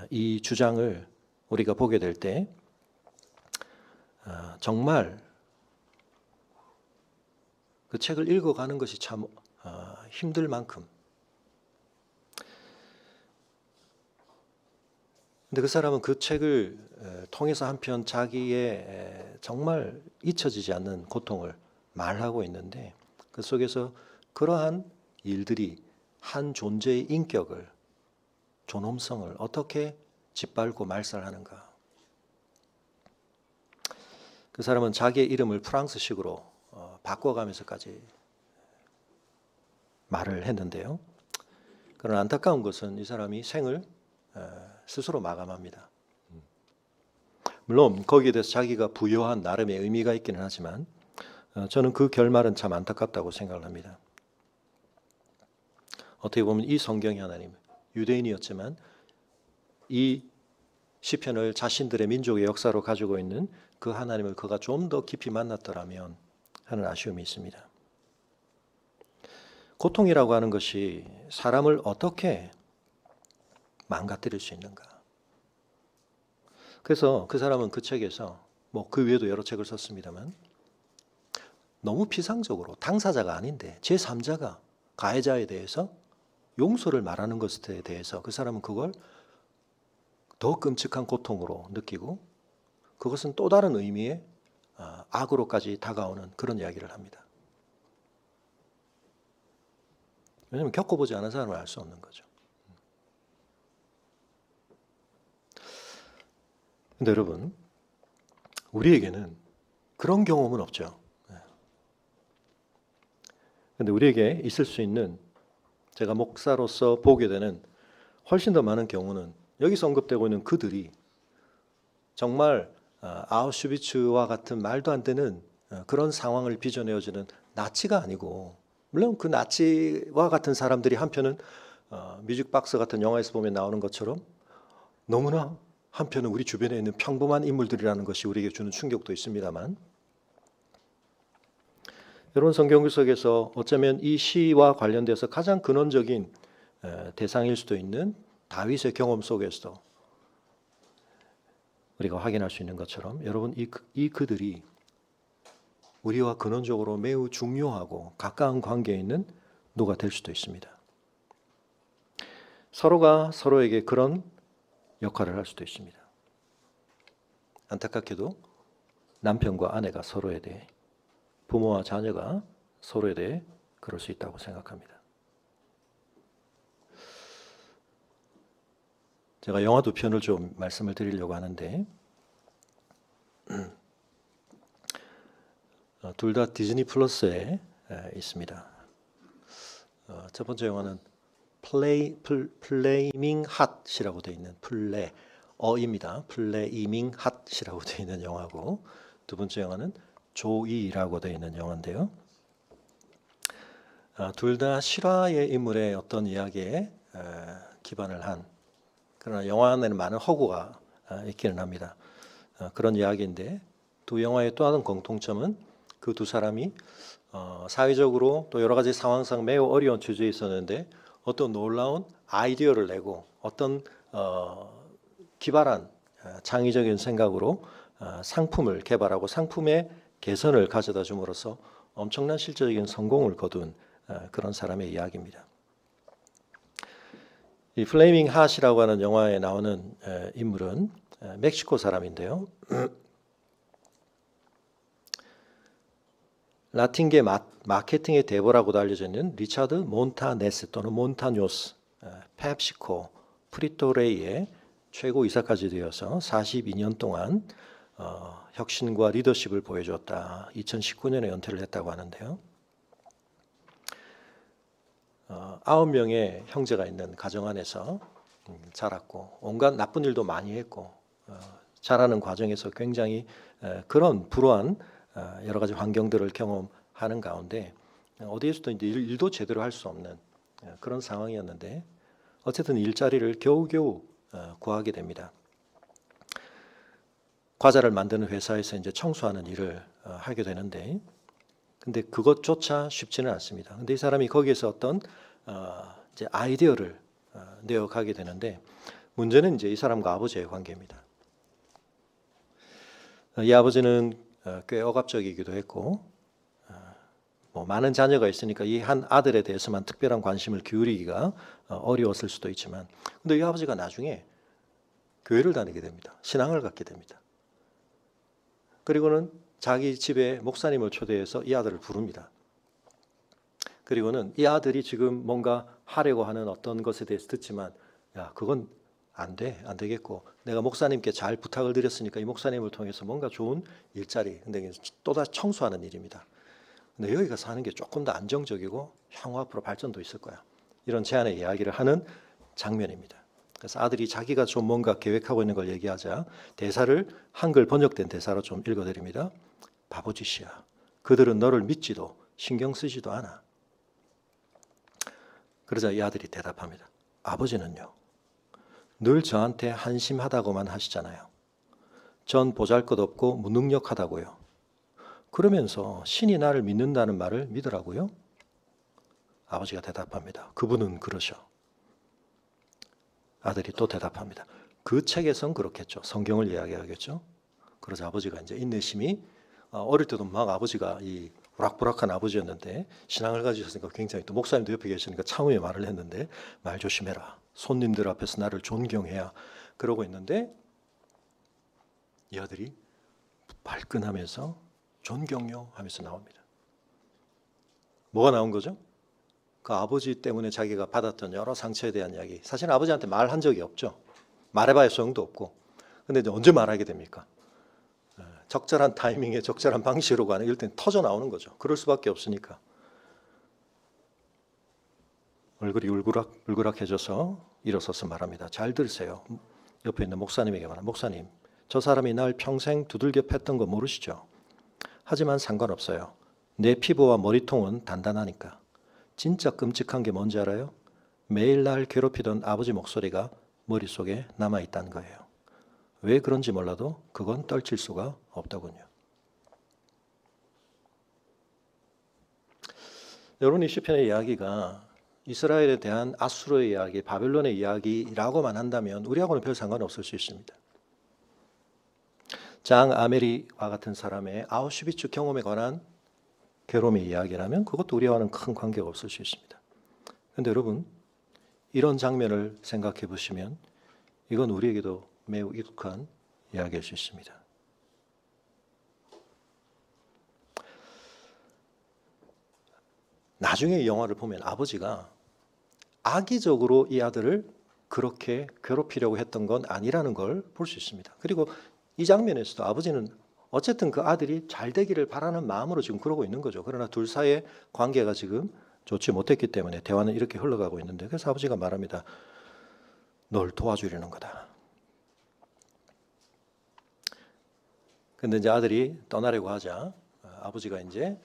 이 주장을 우리가 보게 될 때 정말 그 책을 읽어가는 것이 참 힘들 만큼 근데 그 사람은 그 책을 통해서 한편 자기의 정말 잊혀지지 않는 고통을 말하고 있는데 그 속에서 그러한 일들이 한 존재의 인격을 존엄성을 어떻게 짓밟고 말살하는가. 그 사람은 자기의 이름을 프랑스식으로 바꿔가면서까지 말을 했는데요. 그러나 안타까운 것은 이 사람이 생을 스스로 마감합니다. 물론 거기에 대해서 자기가 부여한 나름의 의미가 있기는 하지만 저는 그 결말은 참 안타깝다고 생각을 합니다. 어떻게 보면 이 성경의 하나님, 유대인이었지만 이 시편을 자신들의 민족의 역사로 가지고 있는 그 하나님을 그가 좀 더 깊이 만났더라면 하는 아쉬움이 있습니다. 고통이라고 하는 것이 사람을 어떻게 망가뜨릴 수 있는가? 그래서 그 사람은 그 책에서 그 외에도 여러 책을 썼습니다만 너무 피상적으로 당사자가 아닌데 제3자가 가해자에 대해서 용서를 말하는 것에 대해서 그 사람은 그걸 더 끔찍한 고통으로 느끼고 그것은 또 다른 의미의 악으로까지 다가오는 그런 이야기를 합니다. 왜냐하면 겪어보지 않은 사람은 알 수 없는 거죠. 근데 여러분, 우리에게는 그런 경험은 없죠. 근데 우리에게 있을 수 있는, 제가 목사로서 보게 되는 훨씬 더 많은 경우는 여기서 언급되고 있는 그들이 정말 아우슈비츠와 같은 말도 안 되는 그런 상황을 빚어내어주는 나치가 아니고, 물론 그 나치와 같은 사람들이 한편은 뮤직박스 같은 영화에서 보면 나오는 것처럼 너무나 한편은 우리 주변에 있는 평범한 인물들이라는 것이 우리에게 주는 충격도 있습니다만, 여러분 성경 속에서 어쩌면 이 시와 관련돼서 가장 근원적인 대상일 수도 있는 다윗의 경험 속에서도 우리가 확인할 수 있는 것처럼 여러분 그들이 우리와 근원적으로 매우 중요하고 가까운 관계에 있는 누가 될 수도 있습니다. 서로가 서로에게 그런 역할을 할 수도 있습니다. 안타깝게도 남편과 아내가 서로에 대해, 부모와 자녀가 서로에 대해 그럴 수 있다고 생각합니다. 제가 영화 두 편을 좀 말씀을 드리려고 하는데 둘 다 디즈니 플러스에 있습니다. 첫 번째 영화는 플레이밍 핫이라고 되어 있는 플레어입니다. 플레이밍 핫이라고 되어 있는 영화고, 두 번째 영화는 조이라고 되어 있는 영화인데요. 둘 다 실화의 인물의 어떤 이야기에 기반을 한, 그러나 영화 안에는 많은 허구가 있기는 합니다. 그런 이야기인데 두 영화의 또 다른 공통점은 그 두 사람이 사회적으로 또 여러 가지 상황상 매우 어려운 주제에 있었는데 어떤 놀라운 아이디어를 내고 어떤 기발한 창의적인 생각으로 상품을 개발하고 상품의 개선을 가져다 줌으로써 엄청난 실질적인 성공을 거둔 그런 사람의 이야기입니다. 이 플레이밍 핫이라고 하는 영화에 나오는 인물은 멕시코 사람인데요. 라틴계 마케팅의 대보라고도 알려져 있는 리차드 몬타네스 또는 몬타뇨스, 펩시코 프리토레이의 최고 이사까지 되어서 42년 동안 혁신과 리더십을 보여줬다. 2019년에 은퇴를 했다고 하는데요. 9명의 형제가 있는 가정 안에서 자랐고 온갖 나쁜 일도 많이 했고 자라는 과정에서 굉장히 그런 불우한 여러 가지 환경들을 경험하는 가운데 어디에서도 이제 일도 제대로 할 수 없는 그런 상황이었는데 어쨌든 일자리를 겨우겨우 구하게 됩니다. 과자를 만드는 회사에서 이제 청소하는 일을 하게 되는데, 근데 그것조차 쉽지는 않습니다. 근데 이 사람이 거기에서 어떤 이제 아이디어를 내어가게 되는데, 문제는 이제 이 사람과 아버지의 관계입니다. 이 아버지는 꽤 억압적이기도 했고, 많은 자녀가 있으니까 이 한 아들에 대해서만 특별한 관심을 기울이기가 어려웠을 수도 있지만, 근데 이 아버지가 나중에 교회를 다니게 됩니다. 신앙을 갖게 됩니다. 그리고는 자기 집에 목사님을 초대해서 이 아들을 부릅니다. 그리고는 이 아들이 지금 뭔가 하려고 하는 어떤 것에 대해서 듣지만, 야, 그건 안 돼, 안 되겠고 내가 목사님께 잘 부탁을 드렸으니까 이 목사님을 통해서 뭔가 좋은 일자리, 근데 이게 또다시 청소하는 일입니다. 근데 여기가 사는 게 조금 더 안정적이고 향후 앞으로 발전도 있을 거야. 이런 제안의 이야기를 하는 장면입니다. 그래서 아들이 자기가 좀 뭔가 계획하고 있는 걸 얘기하자 대사를 한글 번역된 대사로 좀 읽어드립니다. 바보짓이야. 그들은 너를 믿지도 신경 쓰지도 않아. 그러자 이 아들이 대답합니다. 아버지는요, 늘 저한테 한심하다고만 하시잖아요. 전 보잘것없고 무능력하다고요. 그러면서 신이 나를 믿는다는 말을 믿으라고요? 아버지가 대답합니다. 그분은 그러셔. 아들이 또 대답합니다. 그 책에선 그렇겠죠. 성경을 이야기하겠죠. 그러자 아버지가 이제 인내심이 어릴 때도 막 아버지가 이 우락부락한 아버지였는데 신앙을 가지셨으니까 굉장히 또 목사님도 옆에 계시니까 참으에 말을 했는데 말 조심해라. 손님들 앞에서 나를 존경해야 그러고 있는데 이 아들이 발끈하면서 존경요 하면서 나옵니다. 뭐가 나온 거죠? 그 아버지 때문에 자기가 받았던 여러 상처에 대한 이야기. 사실 아버지한테 말한 적이 없죠. 말해봐야 소용도 없고. 근데 이제 언제 말하게 됩니까? 적절한 타이밍에 적절한 방식으로 가는 이럴 땐 터져 나오는 거죠. 그럴 수밖에 없으니까. 얼굴이 울그락해져서 일어서서 말합니다. 잘 들으세요. 옆에 있는 목사님에게 말합니다. 목사님, 저 사람이 날 평생 두들겨 팼던 거 모르시죠? 하지만 상관없어요. 내 피부와 머리통은 단단하니까. 진짜 끔찍한 게 뭔지 알아요? 매일 날 괴롭히던 아버지 목소리가 머릿속에 남아있다는 거예요. 왜 그런지 몰라도 그건 떨칠 수가 없더군요. 여러분, 이 시편의 이야기가 이스라엘에 대한 아수르의 이야기, 바벨론의 이야기라고만 한다면 우리하고는 별 상관없을 수 있습니다. 장 아메리와 같은 사람의 아우슈비츠 경험에 관한 괴로움의 이야기라면 그것도 우리와는 큰 관계가 없을 수 있습니다. 그런데 여러분, 이런 장면을 생각해 보시면 이건 우리에게도 매우 익숙한 이야기일 수 있습니다. 나중에 이 영화를 보면 아버지가 악의적으로 이 아들을 그렇게 괴롭히려고 했던 건 아니라는 걸 볼 수 있습니다. 그리고 이 장면에서도 아버지는 어쨌든 그 아들이 잘 되기를 바라는 마음으로 지금 그러고 있는 거죠. 그러나 둘 사이의 관계가 지금 좋지 못했기 때문에 대화는 이렇게 흘러가고 있는데 그래서 아버지가 말합니다. 널 도와주려는 거다. 근데 이제 아들이 떠나려고 하자 아버지가 이제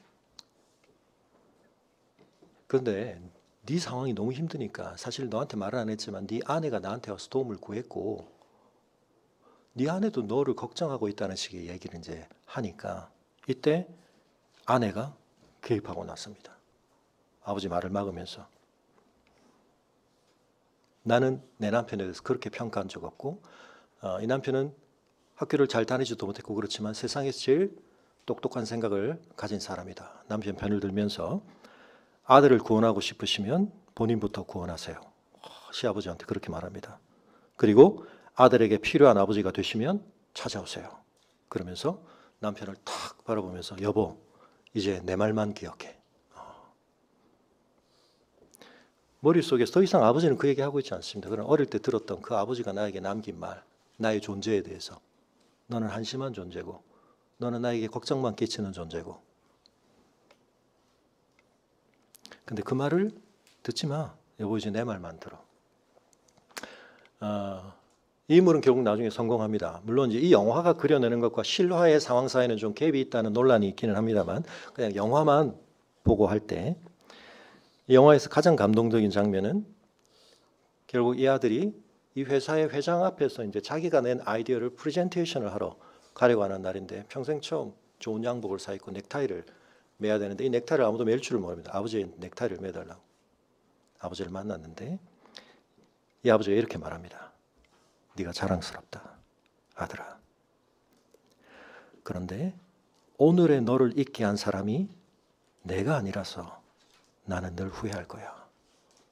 그런데 네 상황이 너무 힘드니까 사실 너한테 말은 안 했지만 네 아내가 나한테 와서 도움을 구했고 네 아내도 너를 걱정하고 있다는 식의 얘기를 이제 하니까 이때 아내가 개입하고 났습니다. 아버지 말을 막으면서 나는 내 남편에 대해서 그렇게 평가한 적 없고 이 남편은 학교를 잘 다니지도 못했고 그렇지만 세상에서 제일 똑똑한 생각을 가진 사람이다. 남편 편을 들면서 아들을 구원하고 싶으시면 본인부터 구원하세요. 시아버지한테 그렇게 말합니다. 그리고 아들에게 필요한 아버지가 되시면 찾아오세요. 그러면서 남편을 탁 바라보면서 여보, 이제 내 말만 기억해. 머릿속에서 더 이상 아버지는 그 얘기하고 있지 않습니다. 그러나 어릴 때 들었던 그 아버지가 나에게 남긴 말, 나의 존재에 대해서 너는 한심한 존재고 너는 나에게 걱정만 끼치는 존재고 근데 그 말을 듣지 마. 여보 이제 내 말만 들어. 이 인물은 결국 나중에 성공합니다. 물론 이제 이 영화가 그려내는 것과 실화의 상황 사이에는 좀 갭이 있다는 논란이 있기는 합니다만 그냥 영화만 보고 할 때 이 영화에서 가장 감동적인 장면은 결국 이 아들이 이 회사의 회장 앞에서 이제 자기가 낸 아이디어를 프레젠테이션을 하러 가려고 하는 날인데 평생 처음 좋은 양복을 사 입고 넥타이를 매야 되는데 이 넥타이를 아무도 맬 줄을 모릅니다. 아버지의 넥타이를 매달라고. 아버지를 만났는데 이 아버지가 이렇게 말합니다. 네가 자랑스럽다, 아들아. 그런데 오늘의 너를 있게 한 사람이 내가 아니라서 나는 늘 후회할 거야.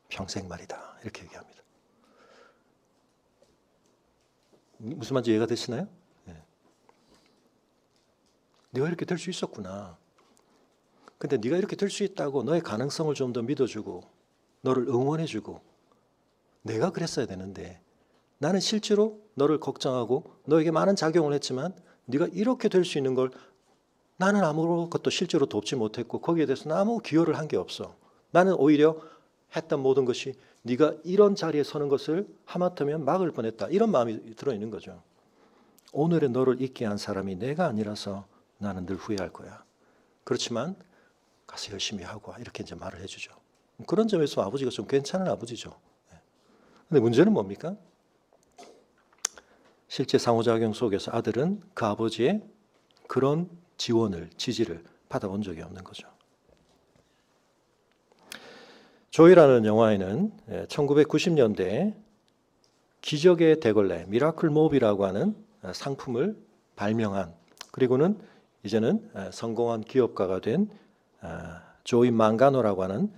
평생 말이다. 이렇게 얘기합니다. 무슨 말인지 이해가 되시나요? 네. 네가 이렇게 될 수 있었구나. 근데 네가 이렇게 될 수 있다고 너의 가능성을 좀 더 믿어주고 너를 응원해주고 내가 그랬어야 되는데 나는 실제로 너를 걱정하고 너에게 많은 작용을 했지만 네가 이렇게 될 수 있는 걸 나는 아무것도 실제로 돕지 못했고 거기에 대해서는 아무 기여를 한 게 없어. 나는 오히려 했던 모든 것이 네가 이런 자리에 서는 것을 하마터면 막을 뻔했다. 이런 마음이 들어있는 거죠. 오늘의 너를 있게 한 사람이 내가 아니라서 나는 늘 후회할 거야. 그렇지만 가서 열심히 하고 와. 이렇게 이제 말을 해주죠. 그런 점에서 아버지가 좀 괜찮은 아버지죠. 근데 문제는 뭡니까? 실제 상호작용 속에서 아들은 그 아버지의 그런 지원을, 지지를 받아본 적이 없는 거죠. 조이라는 영화에는 1990년대 기적의 대걸레, 미라클 몹이라고 하는 상품을 발명한, 그리고는 이제는 성공한 기업가가 된 조이 망가노라고 하는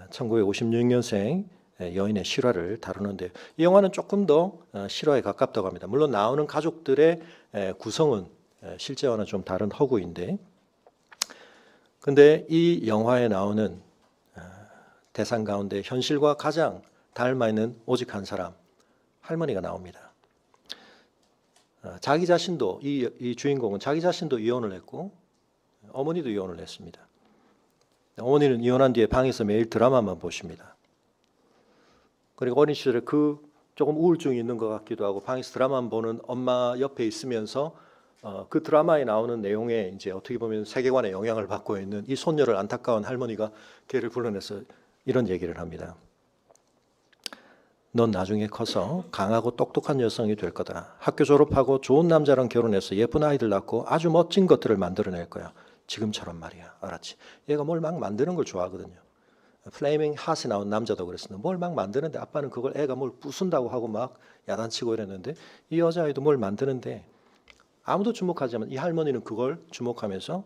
1956년생 여인의 실화를 다루는데, 이 영화는 조금 더 실화에 가깝다고 합니다. 물론 나오는 가족들의 구성은 실제와는 좀 다른 허구인데, 근데 이 영화에 나오는 대상 가운데 현실과 가장 닮아 있는 오직 한 사람, 할머니가 나옵니다. 자기 자신도, 이 주인공은 자기 자신도 이혼을 했고 어머니도 이혼을 했습니다. 어머니는 이혼한 뒤에 방에서 매일 드라마만 보십니다. 그리고 어린 시절에 그 조금 우울증이 있는 것 같기도 하고 방에서 드라마만 보는 엄마 옆에 있으면서 그 드라마에 나오는 내용에 이제 어떻게 보면 세계관에 영향을 받고 있는 이 손녀를 안타까운 할머니가 걔를 불러내서 이런 얘기를 합니다. 넌 나중에 커서 강하고 똑똑한 여성이 될 거다. 학교 졸업하고 좋은 남자랑 결혼해서 예쁜 아이들 낳고 아주 멋진 것들을 만들어낼 거야. 지금처럼 말이야. 알았지? 얘가 뭘 막 만드는 걸 좋아하거든요. 플레이밍 핫에 나온 남자도 그랬습니다. 뭘 막 만드는데 아빠는 그걸 애가 뭘 부순다고 하고 막 야단치고 이랬는데 이 여자아이도 뭘 만드는데 아무도 주목하지 않으면 이 할머니는 그걸 주목하면서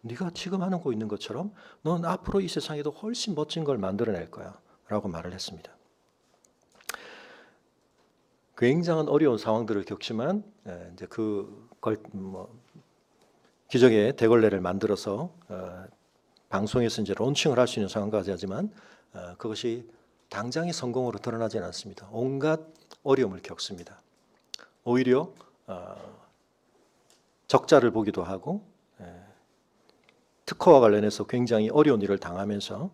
네가 지금 하는 거 있는 것처럼 넌 앞으로 이 세상에도 훨씬 멋진 걸 만들어낼 거야 라고 말을 했습니다. 굉장한 어려운 상황들을 겪지만 이제 기적의 대걸레를 만들어서 방송에서 이제 론칭을 할 수 있는 상황까지 하지만 그것이 당장의 성공으로 드러나지는 않습니다. 온갖 어려움을 겪습니다. 오히려 적자를 보기도 하고 특허와 관련해서 굉장히 어려운 일을 당하면서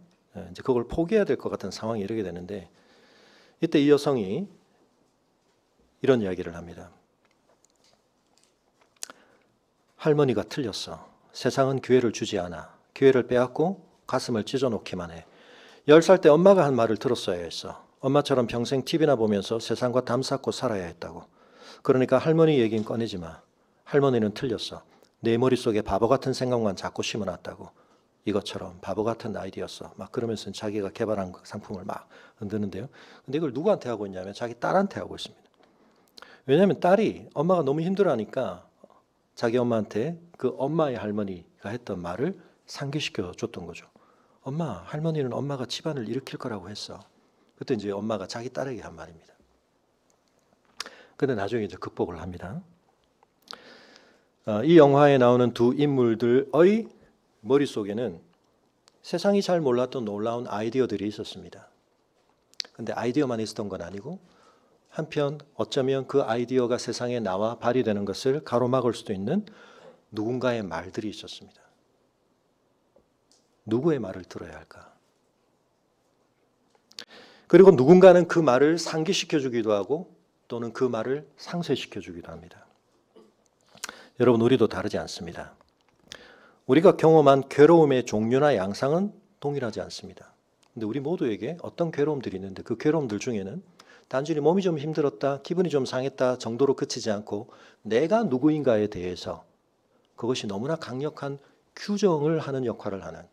이제 그걸 포기해야 될 것 같은 상황에 이르게 되는데, 이때 이 여성이 이런 이야기를 합니다. 할머니가 틀렸어. 세상은 기회를 주지 않아. 기회를 빼앗고 가슴을 찢어놓기만 해. 10살 때 엄마가 한 말을 들었어야 했어. 엄마처럼 평생 TV나 보면서 세상과 담쌓고 살아야 했다고. 그러니까 할머니 얘긴 꺼내지 마. 할머니는 틀렸어. 내 머릿속에 바보 같은 생각만 자꾸 심어놨다고. 이것처럼 바보 같은 아이디어였어. 막 그러면서 자기가 개발한 상품을 막 흔드는데요. 근데 이걸 누구한테 하고 있냐면 자기 딸한테 하고 있습니다. 왜냐하면 딸이 엄마가 너무 힘들어하니까 자기 엄마한테 그 엄마의 할머니가 했던 말을 상기시켜 줬던 거죠. 엄마, 할머니는 엄마가 집안을 일으킬 거라고 했어. 그때 이제 엄마가 자기 딸에게 한 말입니다. 근데 나중에 이제 극복을 합니다. 이 영화에 나오는 두 인물들의 머릿속에는 세상이 잘 몰랐던 놀라운 아이디어들이 있었습니다. 근데 아이디어만 있었던 건 아니고 한편 어쩌면 그 아이디어가 세상에 나와 발휘되는 것을 가로막을 수도 있는 누군가의 말들이 있었습니다. 누구의 말을 들어야 할까? 그리고 누군가는 그 말을 상기시켜 주기도 하고 또는 그 말을 상쇄시켜 주기도 합니다. 여러분, 우리도 다르지 않습니다. 우리가 경험한 괴로움의 종류나 양상은 동일하지 않습니다. 근데 우리 모두에게 어떤 괴로움들이 있는데 그 괴로움들 중에는 단순히 몸이 좀 힘들었다, 기분이 좀 상했다 정도로 그치지 않고 내가 누구인가에 대해서 그것이 너무나 강력한 규정을 하는 역할을 하는,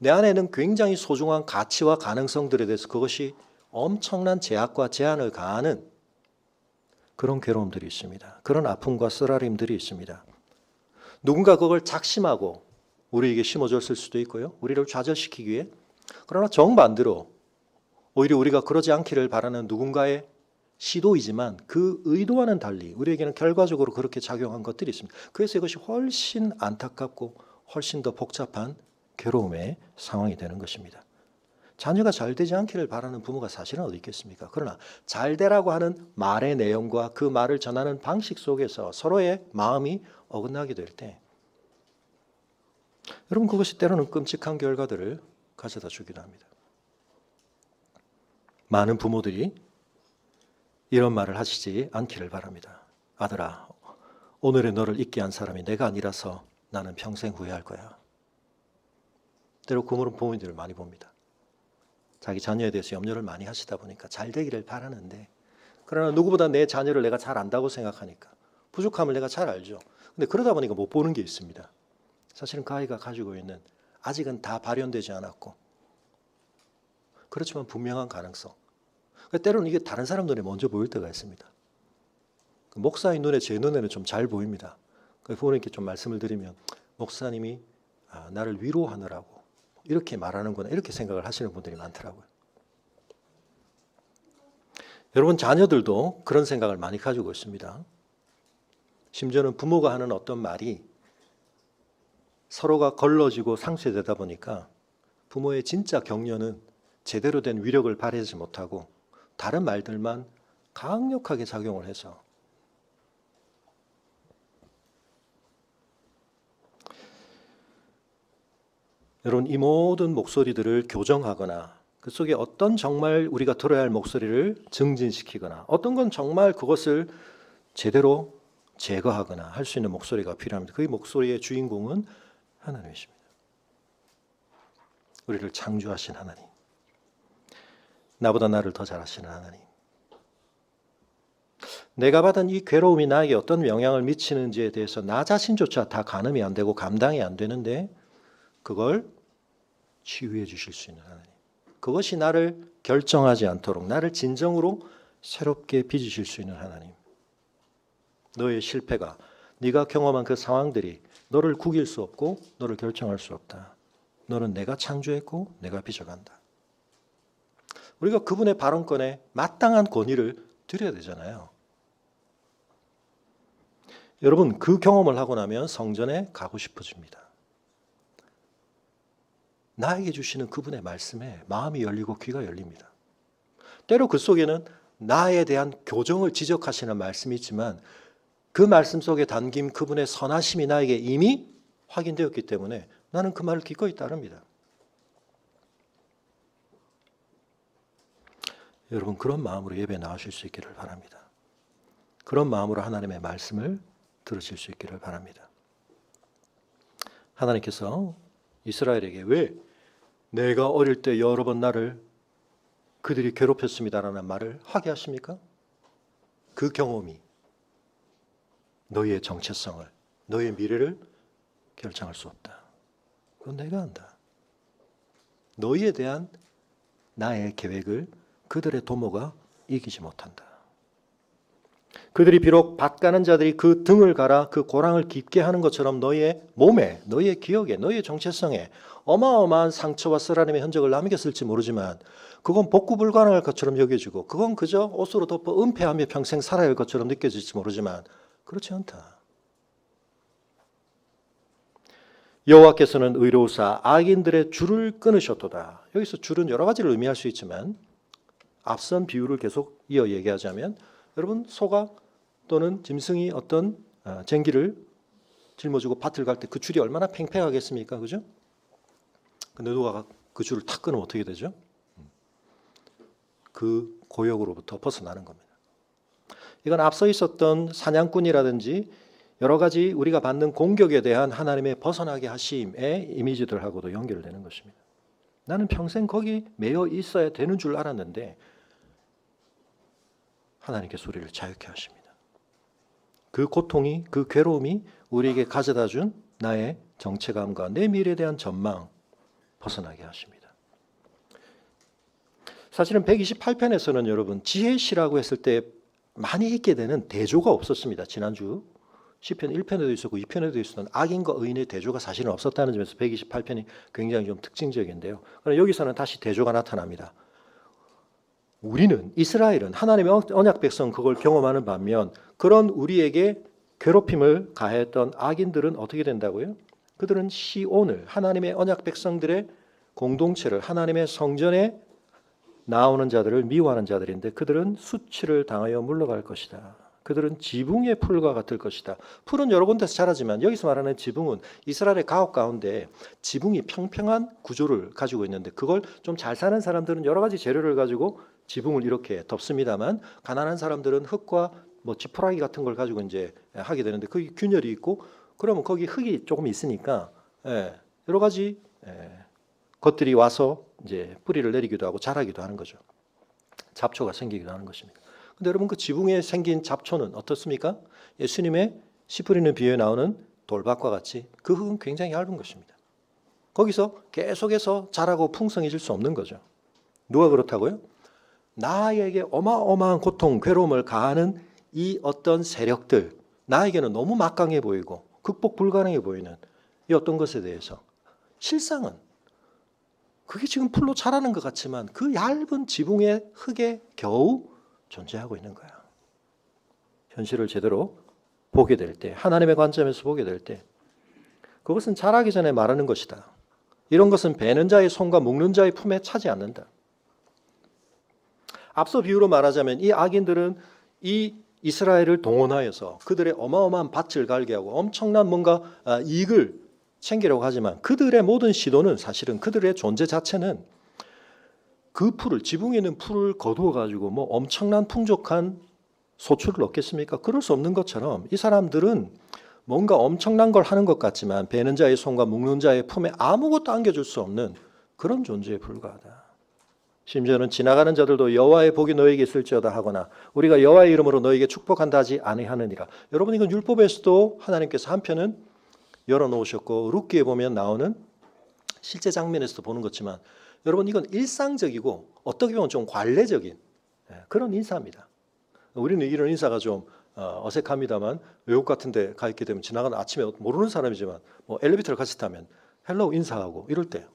내 안에는 굉장히 소중한 가치와 가능성들에 대해서 그것이 엄청난 제약과 제한을 가하는 그런 괴로움들이 있습니다. 그런 아픔과 쓰라림들이 있습니다. 누군가 그걸 작심하고 우리에게 심어줬을 수도 있고요. 우리를 좌절시키기 위해. 그러나 정반대로 오히려 우리가 그러지 않기를 바라는 누군가의 시도이지만 그 의도와는 달리 우리에게는 결과적으로 그렇게 작용한 것들이 있습니다. 그래서 이것이 훨씬 안타깝고 훨씬 더 복잡한 괴로움의 상황이 되는 것입니다. 자녀가 잘 되지 않기를 바라는 부모가 사실은 어디 있겠습니까? 그러나 잘 되라고 하는 말의 내용과 그 말을 전하는 방식 속에서 서로의 마음이 어긋나게 될 때 여러분 그것이 때로는 끔찍한 결과들을 가져다 주기도 합니다. 많은 부모들이 이런 말을 하시지 않기를 바랍니다. 아들아, 오늘의 너를 잊게 한 사람이 내가 아니라서 나는 평생 후회할 거야. 때로 그런 부모님들을 많이 봅니다. 자기 자녀에 대해서 염려를 많이 하시다 보니까 잘 되기를 바라는데 그러나 누구보다 내 자녀를 내가 잘 안다고 생각하니까 부족함을 내가 잘 알죠. 근데 그러다 보니까 못 보는 게 있습니다. 사실은 그 아이가 가지고 있는 아직은 다 발현되지 않았고 그렇지만 분명한 가능성. 때로는 이게 다른 사람 눈에 먼저 보일 때가 있습니다. 목사의 눈에 제 눈에는 좀 잘 보입니다. 부모님께 좀 말씀을 드리면 목사님이 나를 위로하느라고 이렇게 말하는구나 이렇게 생각을 하시는 분들이 많더라고요. 여러분 자녀들도 그런 생각을 많이 가지고 있습니다. 심지어는 부모가 하는 어떤 말이 서로가 걸러지고 상쇄되다 보니까 부모의 진짜 격려는 제대로 된 위력을 발휘하지 못하고 다른 말들만 강력하게 작용을 해서 여러분 이 모든 목소리들을 교정하거나 그 속에 어떤 정말 우리가 들어야 할 목소리를 증진시키거나 어떤 건 정말 그것을 제대로 제거하거나 할 수 있는 목소리가 필요합니다. 그 목소리의 주인공은 하나님이십니다. 우리를 창조하신 하나님, 나보다 나를 더 잘 아시는 하나님, 내가 받은 이 괴로움이 나에게 어떤 영향을 미치는지에 대해서 나 자신조차 다 가늠이 안 되고 감당이 안 되는데 그걸 치유해 주실 수 있는 하나님, 그것이 나를 결정하지 않도록 나를 진정으로 새롭게 빚으실 수 있는 하나님, 너의 실패가 네가 경험한 그 상황들이 너를 구길 수 없고 너를 결정할 수 없다. 너는 내가 창조했고 내가 빚어간다. 우리가 그분의 발언권에 마땅한 권위를 드려야 되잖아요. 여러분 그 경험을 하고 나면 성전에 가고 싶어집니다. 나에게 주시는 그분의 말씀에 마음이 열리고 귀가 열립니다. 때로 그 속에는 나에 대한 교정을 지적하시는 말씀이 있지만 그 말씀 속에 담긴 그분의 선하심이 나에게 이미 확인되었기 때문에 나는 그 말을 기꺼이 따릅니다. 여러분 그런 마음으로 예배에 나오실 수 있기를 바랍니다. 그런 마음으로 하나님의 말씀을 들으실 수 있기를 바랍니다. 하나님께서 이스라엘에게 왜 내가 어릴 때 여러 번 나를 그들이 괴롭혔습니다라는 말을 하게 하십니까? 그 경험이 너희의 정체성을, 너희의 미래를 결정할 수 없다. 그건 내가 안다. 너희에 대한 나의 계획을 그들의 도모가 이기지 못한다. 그들이 비록 밭 가는 자들이 그 등을 갈아 그 고랑을 깊게 하는 것처럼 너희의 몸에, 너희의 기억에, 너희의 정체성에 어마어마한 상처와 쓰라림의 흔적을 남겼을지 모르지만 그건 복구 불가능할 것처럼 여겨지고 그건 그저 옷으로 덮어 은폐하며 평생 살아야 할 것처럼 느껴질지 모르지만 그렇지 않다. 여호와께서는 의로우사 악인들의 줄을 끊으셨도다. 여기서 줄은 여러 가지를 의미할 수 있지만 앞선 비유를 계속 이어 얘기하자면 여러분 소가 또는 짐승이 어떤 쟁기를 짊어지고 밭을 갈 때 그 줄이 얼마나 팽팽하겠습니까? 그죠? 근데 누가 그 줄을 탁 끊으면 어떻게 되죠? 그 고역으로부터 벗어나는 겁니다. 이건 앞서 있었던 사냥꾼이라든지 여러 가지 우리가 받는 공격에 대한 하나님의 벗어나게 하심의 이미지들하고도 연결되는 것입니다. 나는 평생 거기 매여 있어야 되는 줄 알았는데 하나님께서 우리를 자유케 하십니다. 그 고통이, 그 괴로움이 우리에게 가져다 준 나의 정체감과 내 미래에 대한 전망 벗어나게 하십니다. 사실은 128편에서는 여러분 지혜시라고 했을 때 많이 있게 되는 대조가 없었습니다. 지난주 시편 1편에도 있었고 2편에도 있었던 악인과 의인의 대조가 사실은 없었다는 점에서 128편이 굉장히 좀 특징적인데요. 그러나 여기서는 다시 대조가 나타납니다. 우리는 이스라엘은 하나님의 언약 백성 그걸 경험하는 반면 그런 우리에게 괴롭힘을 가했던 악인들은 어떻게 된다고요? 그들은 시온을 하나님의 언약 백성들의 공동체를 하나님의 성전에 나오는 자들을 미워하는 자들인데 그들은 수치를 당하여 물러갈 것이다. 그들은 지붕의 풀과 같을 것이다. 풀은 여러 군데서 자라지만 여기서 말하는 지붕은 이스라엘의 가옥 가운데 지붕이 평평한 구조를 가지고 있는데 그걸 좀 잘 사는 사람들은 여러 가지 재료를 가지고 지붕을 이렇게 덮습니다만 가난한 사람들은 흙과 뭐 지푸라기 같은 걸 가지고 이제 하게 되는데 거기 균열이 있고 그러면 거기 흙이 조금 있으니까 여러 가지 것들이 와서 이제 뿌리를 내리기도 하고 자라기도 하는 거죠. 잡초가 생기기도 하는 것입니다. 근데 여러분 그 지붕에 생긴 잡초는 어떻습니까? 예수님의 씨 뿌리는 비유에 나오는 돌밭과 같이 그 흙은 굉장히 얇은 것입니다. 거기서 계속해서 자라고 풍성해질 수 없는 거죠. 누가 그렇다고요? 나에게 어마어마한 고통, 괴로움을 가하는 이 어떤 세력들, 나에게는 너무 막강해 보이고 극복 불가능해 보이는 이 어떤 것에 대해서 실상은 그게 지금 풀로 자라는 것 같지만 그 얇은 지붕의 흙에 겨우 존재하고 있는 거야. 현실을 제대로 보게 될 때, 하나님의 관점에서 보게 될 때 그것은 자라기 전에 말하는 것이다. 이런 것은 베는 자의 손과 묶는 자의 품에 차지 않는다. 앞서 비유로 말하자면 이 악인들은 이 이스라엘을 동원하여서 그들의 어마어마한 밭을 갈게 하고 엄청난 뭔가 이익을 챙기려고 하지만 그들의 모든 시도는 사실은 그들의 존재 자체는 그 풀을 지붕에 있는 풀을 거두어 가지고 뭐 엄청난 풍족한 소출을 얻겠습니까? 그럴 수 없는 것처럼 이 사람들은 뭔가 엄청난 걸 하는 것 같지만 베는 자의 손과 묶는 자의 품에 아무것도 안겨줄 수 없는 그런 존재에 불과하다. 심지어는 지나가는 자들도 여호와의 복이 너에게 있을지어다 하거나 우리가 여호와의 이름으로 너에게 축복한다 하지 아니하느니라. 여러분 이건 율법에서도 하나님께서 한편은 열어놓으셨고 룻기에 보면 나오는 실제 장면에서도 보는 것지만 여러분 이건 일상적이고 어떻게 보면 좀 관례적인 그런 인사입니다. 우리는 이런 인사가 좀 어색합니다만 외국 같은 데 가 있게 되면 지나가는 아침에 모르는 사람이지만 뭐 엘리베이터를 같이 타면 헬로우 인사하고 이럴 때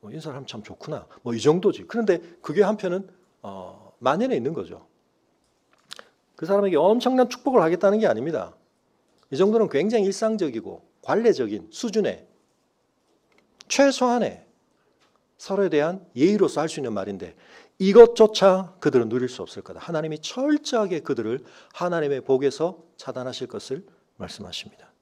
인사를 하면 참 좋구나 뭐 이 정도지. 그런데 그게 한편은 만연해 있는 거죠. 그 사람에게 엄청난 축복을 하겠다는 게 아닙니다. 이 정도는 굉장히 일상적이고 관례적인 수준의 최소한의 서로에 대한 예의로서 할 수 있는 말인데 이것조차 그들은 누릴 수 없을 거다. 하나님이 철저하게 그들을 하나님의 복에서 차단하실 것을 말씀하십니다.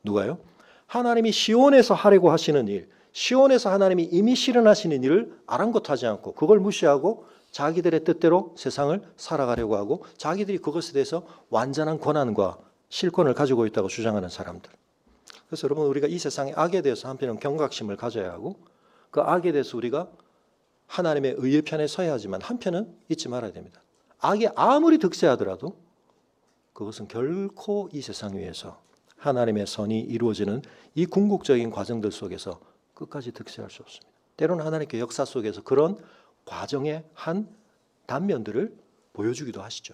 누가요? 하나님이 시온에서 하려고 하시는 일, 시온에서 하나님이 이미 실현하시는 일을 아랑곳하지 않고 그걸 무시하고 자기들의 뜻대로 세상을 살아가려고 하고 자기들이 그것에 대해서 완전한 권한과 실권을 가지고 있다고 주장하는 사람들. 그래서 여러분 우리가 이 세상의 악에 대해서 한편은 경각심을 가져야 하고 그 악에 대해서 우리가 하나님의 의의 편에 서야 하지만 한편은 잊지 말아야 됩니다. 악이 아무리 득세하더라도 그것은 결코 이 세상 위에서 하나님의 선이 이루어지는 이 궁극적인 과정들 속에서 끝까지 득세할 수 없습니다. 때로는 하나님께 역사 속에서 그런 과정의 한 단면들을 보여주기도 하시죠.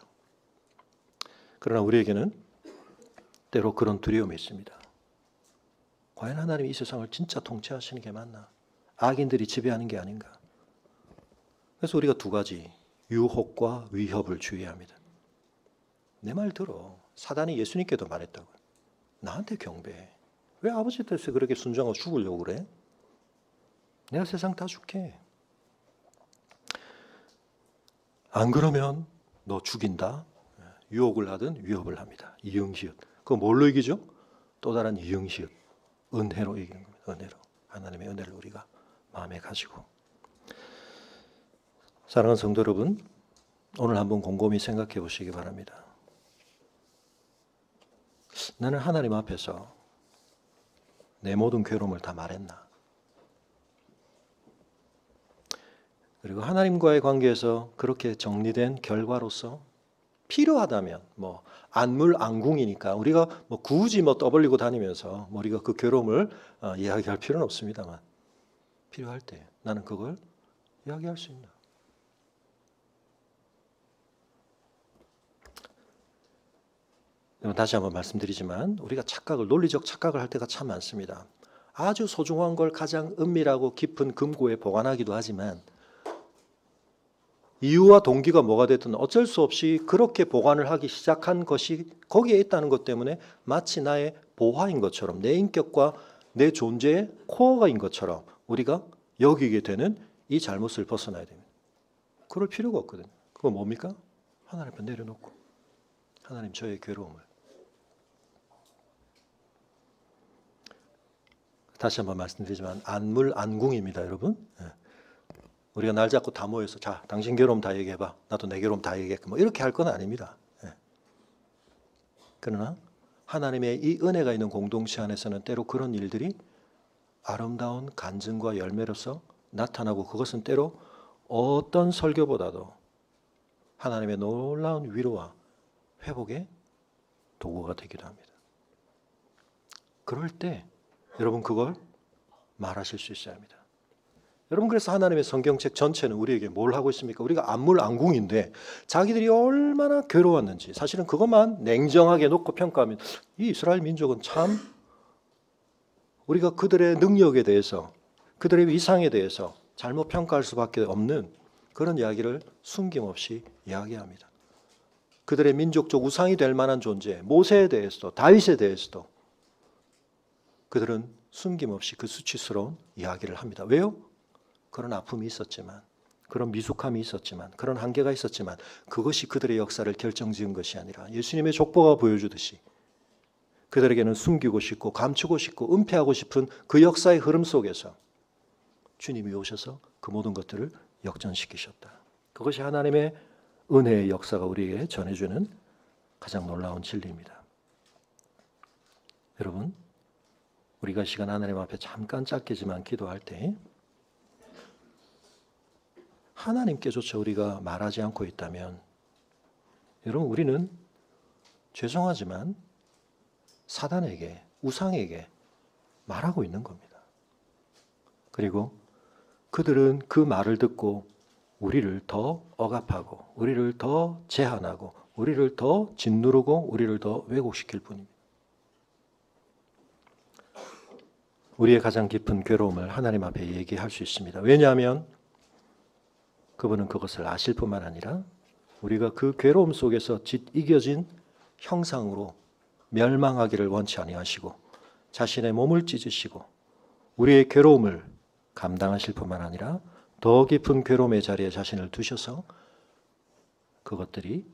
그러나 우리에게는 때로 그런 두려움이 있습니다. 과연 하나님이 이 세상을 진짜 통치하시는 게 맞나? 악인들이 지배하는 게 아닌가? 그래서 우리가 두 가지 유혹과 위협을 주의해야 합니다. 내 말 들어. 사단이 예수님께도 말했다고요. 나한테 경배해. 왜 아버지 뜻에 그렇게 순종하고 죽으려고 그래? 내가 세상 다 줄게. 안 그러면 너 죽인다. 유혹을 하든 위협을 합니다. 이응시읒. 그거 뭘로 이기죠? 또 다른 이응시읒. 은혜로 이기는 겁니다. 은혜로. 하나님의 은혜를 우리가 마음에 가지고. 사랑하는 성도 여러분, 오늘 한번 곰곰이 생각해 보시기 바랍니다. 나는 하나님 앞에서 내 모든 괴로움을 다 말했나? 그리고 하나님과의 관계에서 그렇게 정리된 결과로서 필요하다면 뭐 안물안궁이니까 우리가 뭐 굳이 뭐 떠벌리고 다니면서 우리가 그 괴로움을 이야기할 필요는 없습니다만 필요할 때 나는 그걸 이야기할 수 있나? 다시 한번 말씀드리지만 우리가 논리적 착각을 할 때가 참 많습니다. 아주 소중한 걸 가장 은밀하고 깊은 금고에 보관하기도 하지만 이유와 동기가 뭐가 됐든 어쩔 수 없이 그렇게 보관을 하기 시작한 것이 거기에 있다는 것 때문에 마치 나의 보화인 것처럼 내 인격과 내 존재의 코어가인 것처럼 우리가 여기게 되는 이 잘못을 벗어나야 됩니다. 그럴 필요가 없거든요. 그거 뭡니까? 하나님 앞에 내려놓고 하나님 저의 괴로움을 다시 한번 말씀드리지만 안물안궁입니다, 여러분. 우리가 날 잡고 다 모여서 자, 당신 괴로움 다 얘기해봐. 나도 내 괴로움 다 얘기할게. 뭐 이렇게 할 건 아닙니다. 그러나 하나님의 이 은혜가 있는 공동체 안에서는 때로 그런 일들이 아름다운 간증과 열매로서 나타나고 그것은 때로 어떤 설교보다도 하나님의 놀라운 위로와 회복의 도구가 되기도 합니다. 그럴 때 여러분 그걸 말하실 수 있어야 합니다. 여러분 그래서 하나님의 성경책 전체는 우리에게 뭘 하고 있습니까? 우리가 안물안궁인데 자기들이 얼마나 괴로웠는지 사실은 그것만 냉정하게 놓고 평가하면 이 이스라엘 민족은 참 우리가 그들의 능력에 대해서 그들의 위상에 대해서 잘못 평가할 수밖에 없는 그런 이야기를 숨김없이 이야기합니다. 그들의 민족적 우상이 될 만한 존재 모세에 대해서도 다윗에 대해서도 그들은 숨김없이 그 수치스러운 이야기를 합니다. 왜요? 그런 아픔이 있었지만 그런 미숙함이 있었지만 그런 한계가 있었지만 그것이 그들의 역사를 결정지은 것이 아니라 예수님의 족보가 보여주듯이 그들에게는 숨기고 싶고 감추고 싶고 은폐하고 싶은 그 역사의 흐름 속에서 주님이 오셔서 그 모든 것들을 역전시키셨다. 그것이 하나님의 은혜의 역사가 우리에게 전해주는 가장 놀라운 진리입니다. 여러분 우리가 시간 하나님 앞에 잠깐 짧게지만 기도할 때 하나님께조차 우리가 말하지 않고 있다면 여러분 우리는 죄송하지만 사단에게 우상에게 말하고 있는 겁니다. 그리고 그들은 그 말을 듣고 우리를 더 억압하고 우리를 더 제한하고 우리를 더 짓누르고 우리를 더 왜곡시킬 뿐입니다. 우리의 가장 깊은 괴로움을 하나님 앞에 얘기할 수 있습니다. 왜냐하면 그분은 그것을 아실 뿐만 아니라 우리가 그 괴로움 속에서 이겨진 형상으로 멸망하기를 원치 아니하시고 자신의 몸을 찢으시고 우리의 괴로움을 감당하실 뿐만 아니라 더 깊은 괴로움의 자리에 자신을 두셔서 그것들이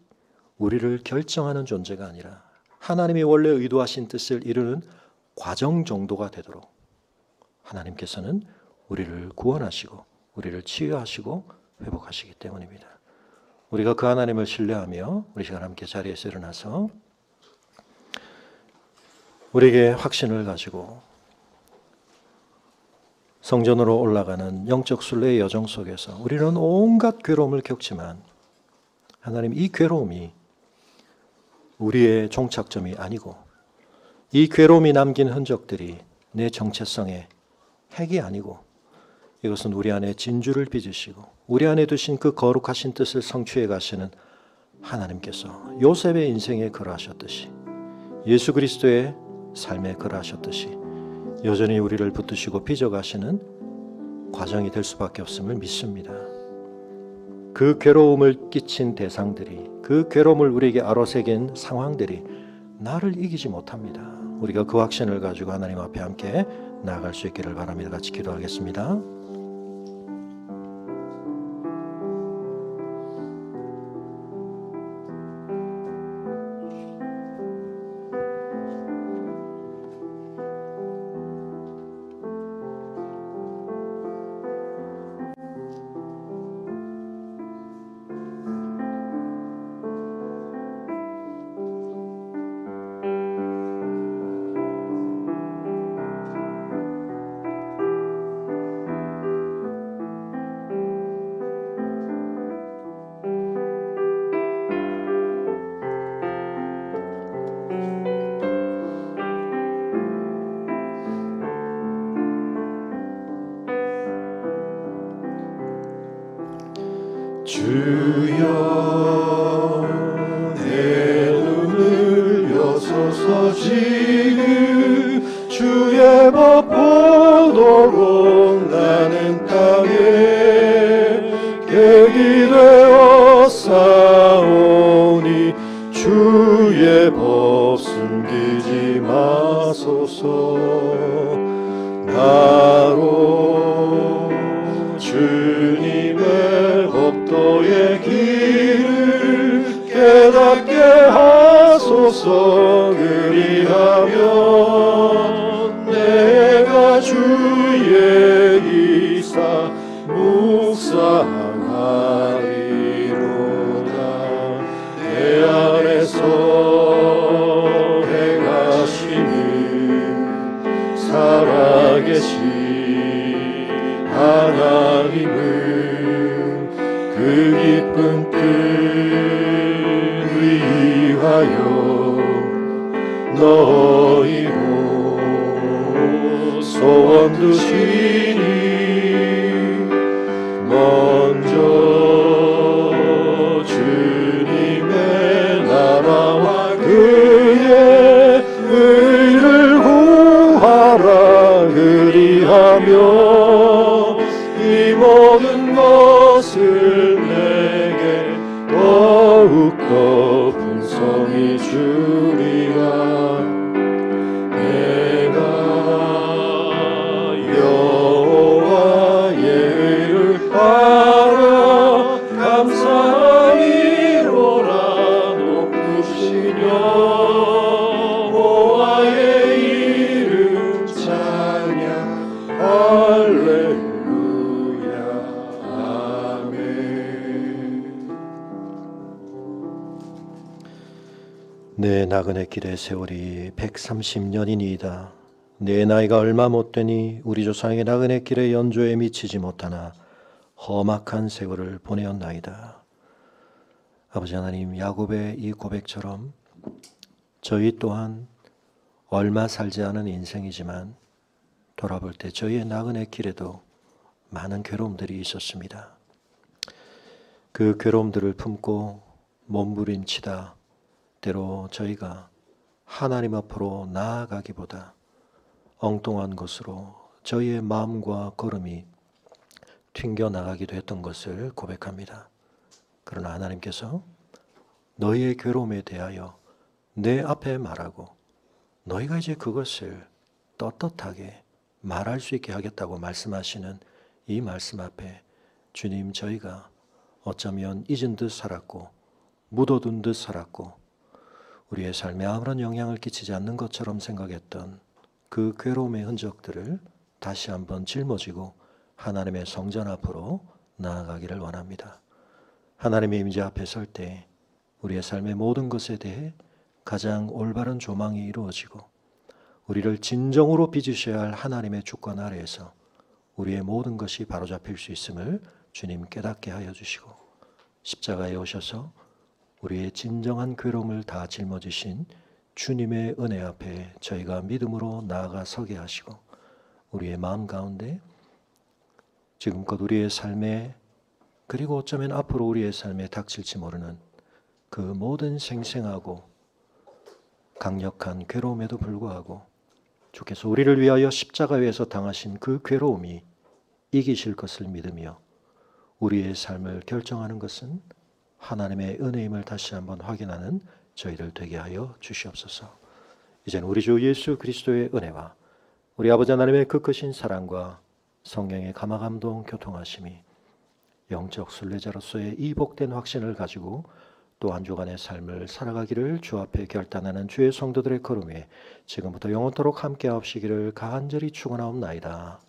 우리를 결정하는 존재가 아니라 하나님이 원래 의도하신 뜻을 이루는 과정 정도가 되도록 하나님께서는 우리를 구원하시고 우리를 치유하시고 회복하시기 때문입니다. 우리가 그 하나님을 신뢰하며 우리 시간 함께 자리에서 일어나서 우리에게 확신을 가지고 성전으로 올라가는 영적 순례의 여정 속에서 우리는 온갖 괴로움을 겪지만 하나님 이 괴로움이 우리의 종착점이 아니고 이 괴로움이 남긴 흔적들이 내 정체성의 핵이 아니고 이것은 우리 안에 진주를 빚으시고 우리 안에 두신 그 거룩하신 뜻을 성취해 가시는 하나님께서 요셉의 인생에 그러하셨듯이 예수 그리스도의 삶에 그러하셨듯이 여전히 우리를 붙드시고 빚어가시는 과정이 될 수밖에 없음을 믿습니다. 그 괴로움을 끼친 대상들이 그 괴로움을 우리에게 아로새긴 상황들이 나를 이기지 못합니다. 우리가 그 확신을 가지고 하나님 앞에 함께 나아갈 수 있기를 바랍니다. 같이 기도하겠습니다. 주여 내 눈을 여소서 지금 주의 법 보도록 나는 땅에 객이 되어 싸우니 주의 법 숨기지 마소서 나로 살아계신 하나님은 그 기쁜 뜻 위하여 너희로 소원 두시니 먼저 주님의 나라와 그의 의를 구하라. 그리하며 이 모든 것을 내게 더욱더 풍성히 주리라. 내가 여호와의 의를 따라 감사함이로라. 높으시며 여호와의 이름 찬양. 할렐루야. 아멘. 내 나그네 길의 세월이 130년이니이다. 내 나이가 얼마 못되니 우리 조상의 나그네 길의 연조에 미치지 못하나 험악한 세월을 보내었나이다. 아버지 하나님, 야곱의 이 고백처럼 저희 또한 얼마 살지 않은 인생이지만 돌아볼 때 저희의 나그네 길에도 많은 괴로움들이 있었습니다. 그 괴로움들을 품고 몸부림치다 때로 저희가 하나님 앞으로 나아가기보다 엉뚱한 것으로 저희의 마음과 걸음이 튕겨나가기도 했던 것을 고백합니다. 그러나 하나님께서 너희의 괴로움에 대하여 내 앞에 말하고 너희가 이제 그것을 떳떳하게 말할 수 있게 하겠다고 말씀하시는 이 말씀 앞에 주님, 저희가 어쩌면 잊은 듯 살았고 묻어둔 듯 살았고 우리의 삶에 아무런 영향을 끼치지 않는 것처럼 생각했던 그 괴로움의 흔적들을 다시 한번 짊어지고 하나님의 성전 앞으로 나아가기를 원합니다. 하나님의 임재 앞에 설 때 우리의 삶의 모든 것에 대해 가장 올바른 조망이 이루어지고 우리를 진정으로 빚으셔야 할 하나님의 주권 아래에서 우리의 모든 것이 바로잡힐 수 있음을 주님 깨닫게 하여 주시고 십자가에 오셔서 우리의 진정한 괴로움을 다 짊어지신 주님의 은혜 앞에 저희가 믿음으로 나아가 서게 하시고 우리의 마음 가운데 지금껏 우리의 삶에 그리고 어쩌면 앞으로 우리의 삶에 닥칠지 모르는 그 모든 생생하고 강력한 괴로움에도 불구하고 주께서 우리를 위하여 십자가 위에서 당하신 그 괴로움이 이기실 것을 믿으며 우리의 삶을 결정하는 것은 하나님의 은혜임을 다시 한번 확인하는 저희를 되게 하여 주시옵소서. 이제는 우리 주 예수 그리스도의 은혜와 우리 아버지 하나님의 그 크신 사랑과 성령의 감화감동 교통하심이 영적 순례자로서의 이 복된 확신을 가지고 또 한 주간의 삶을 살아가기를 주 앞에 결단하는 주의 성도들의 걸음 위에 지금부터 영원토록 함께 하옵시기를 간절히 축원하옵나이다.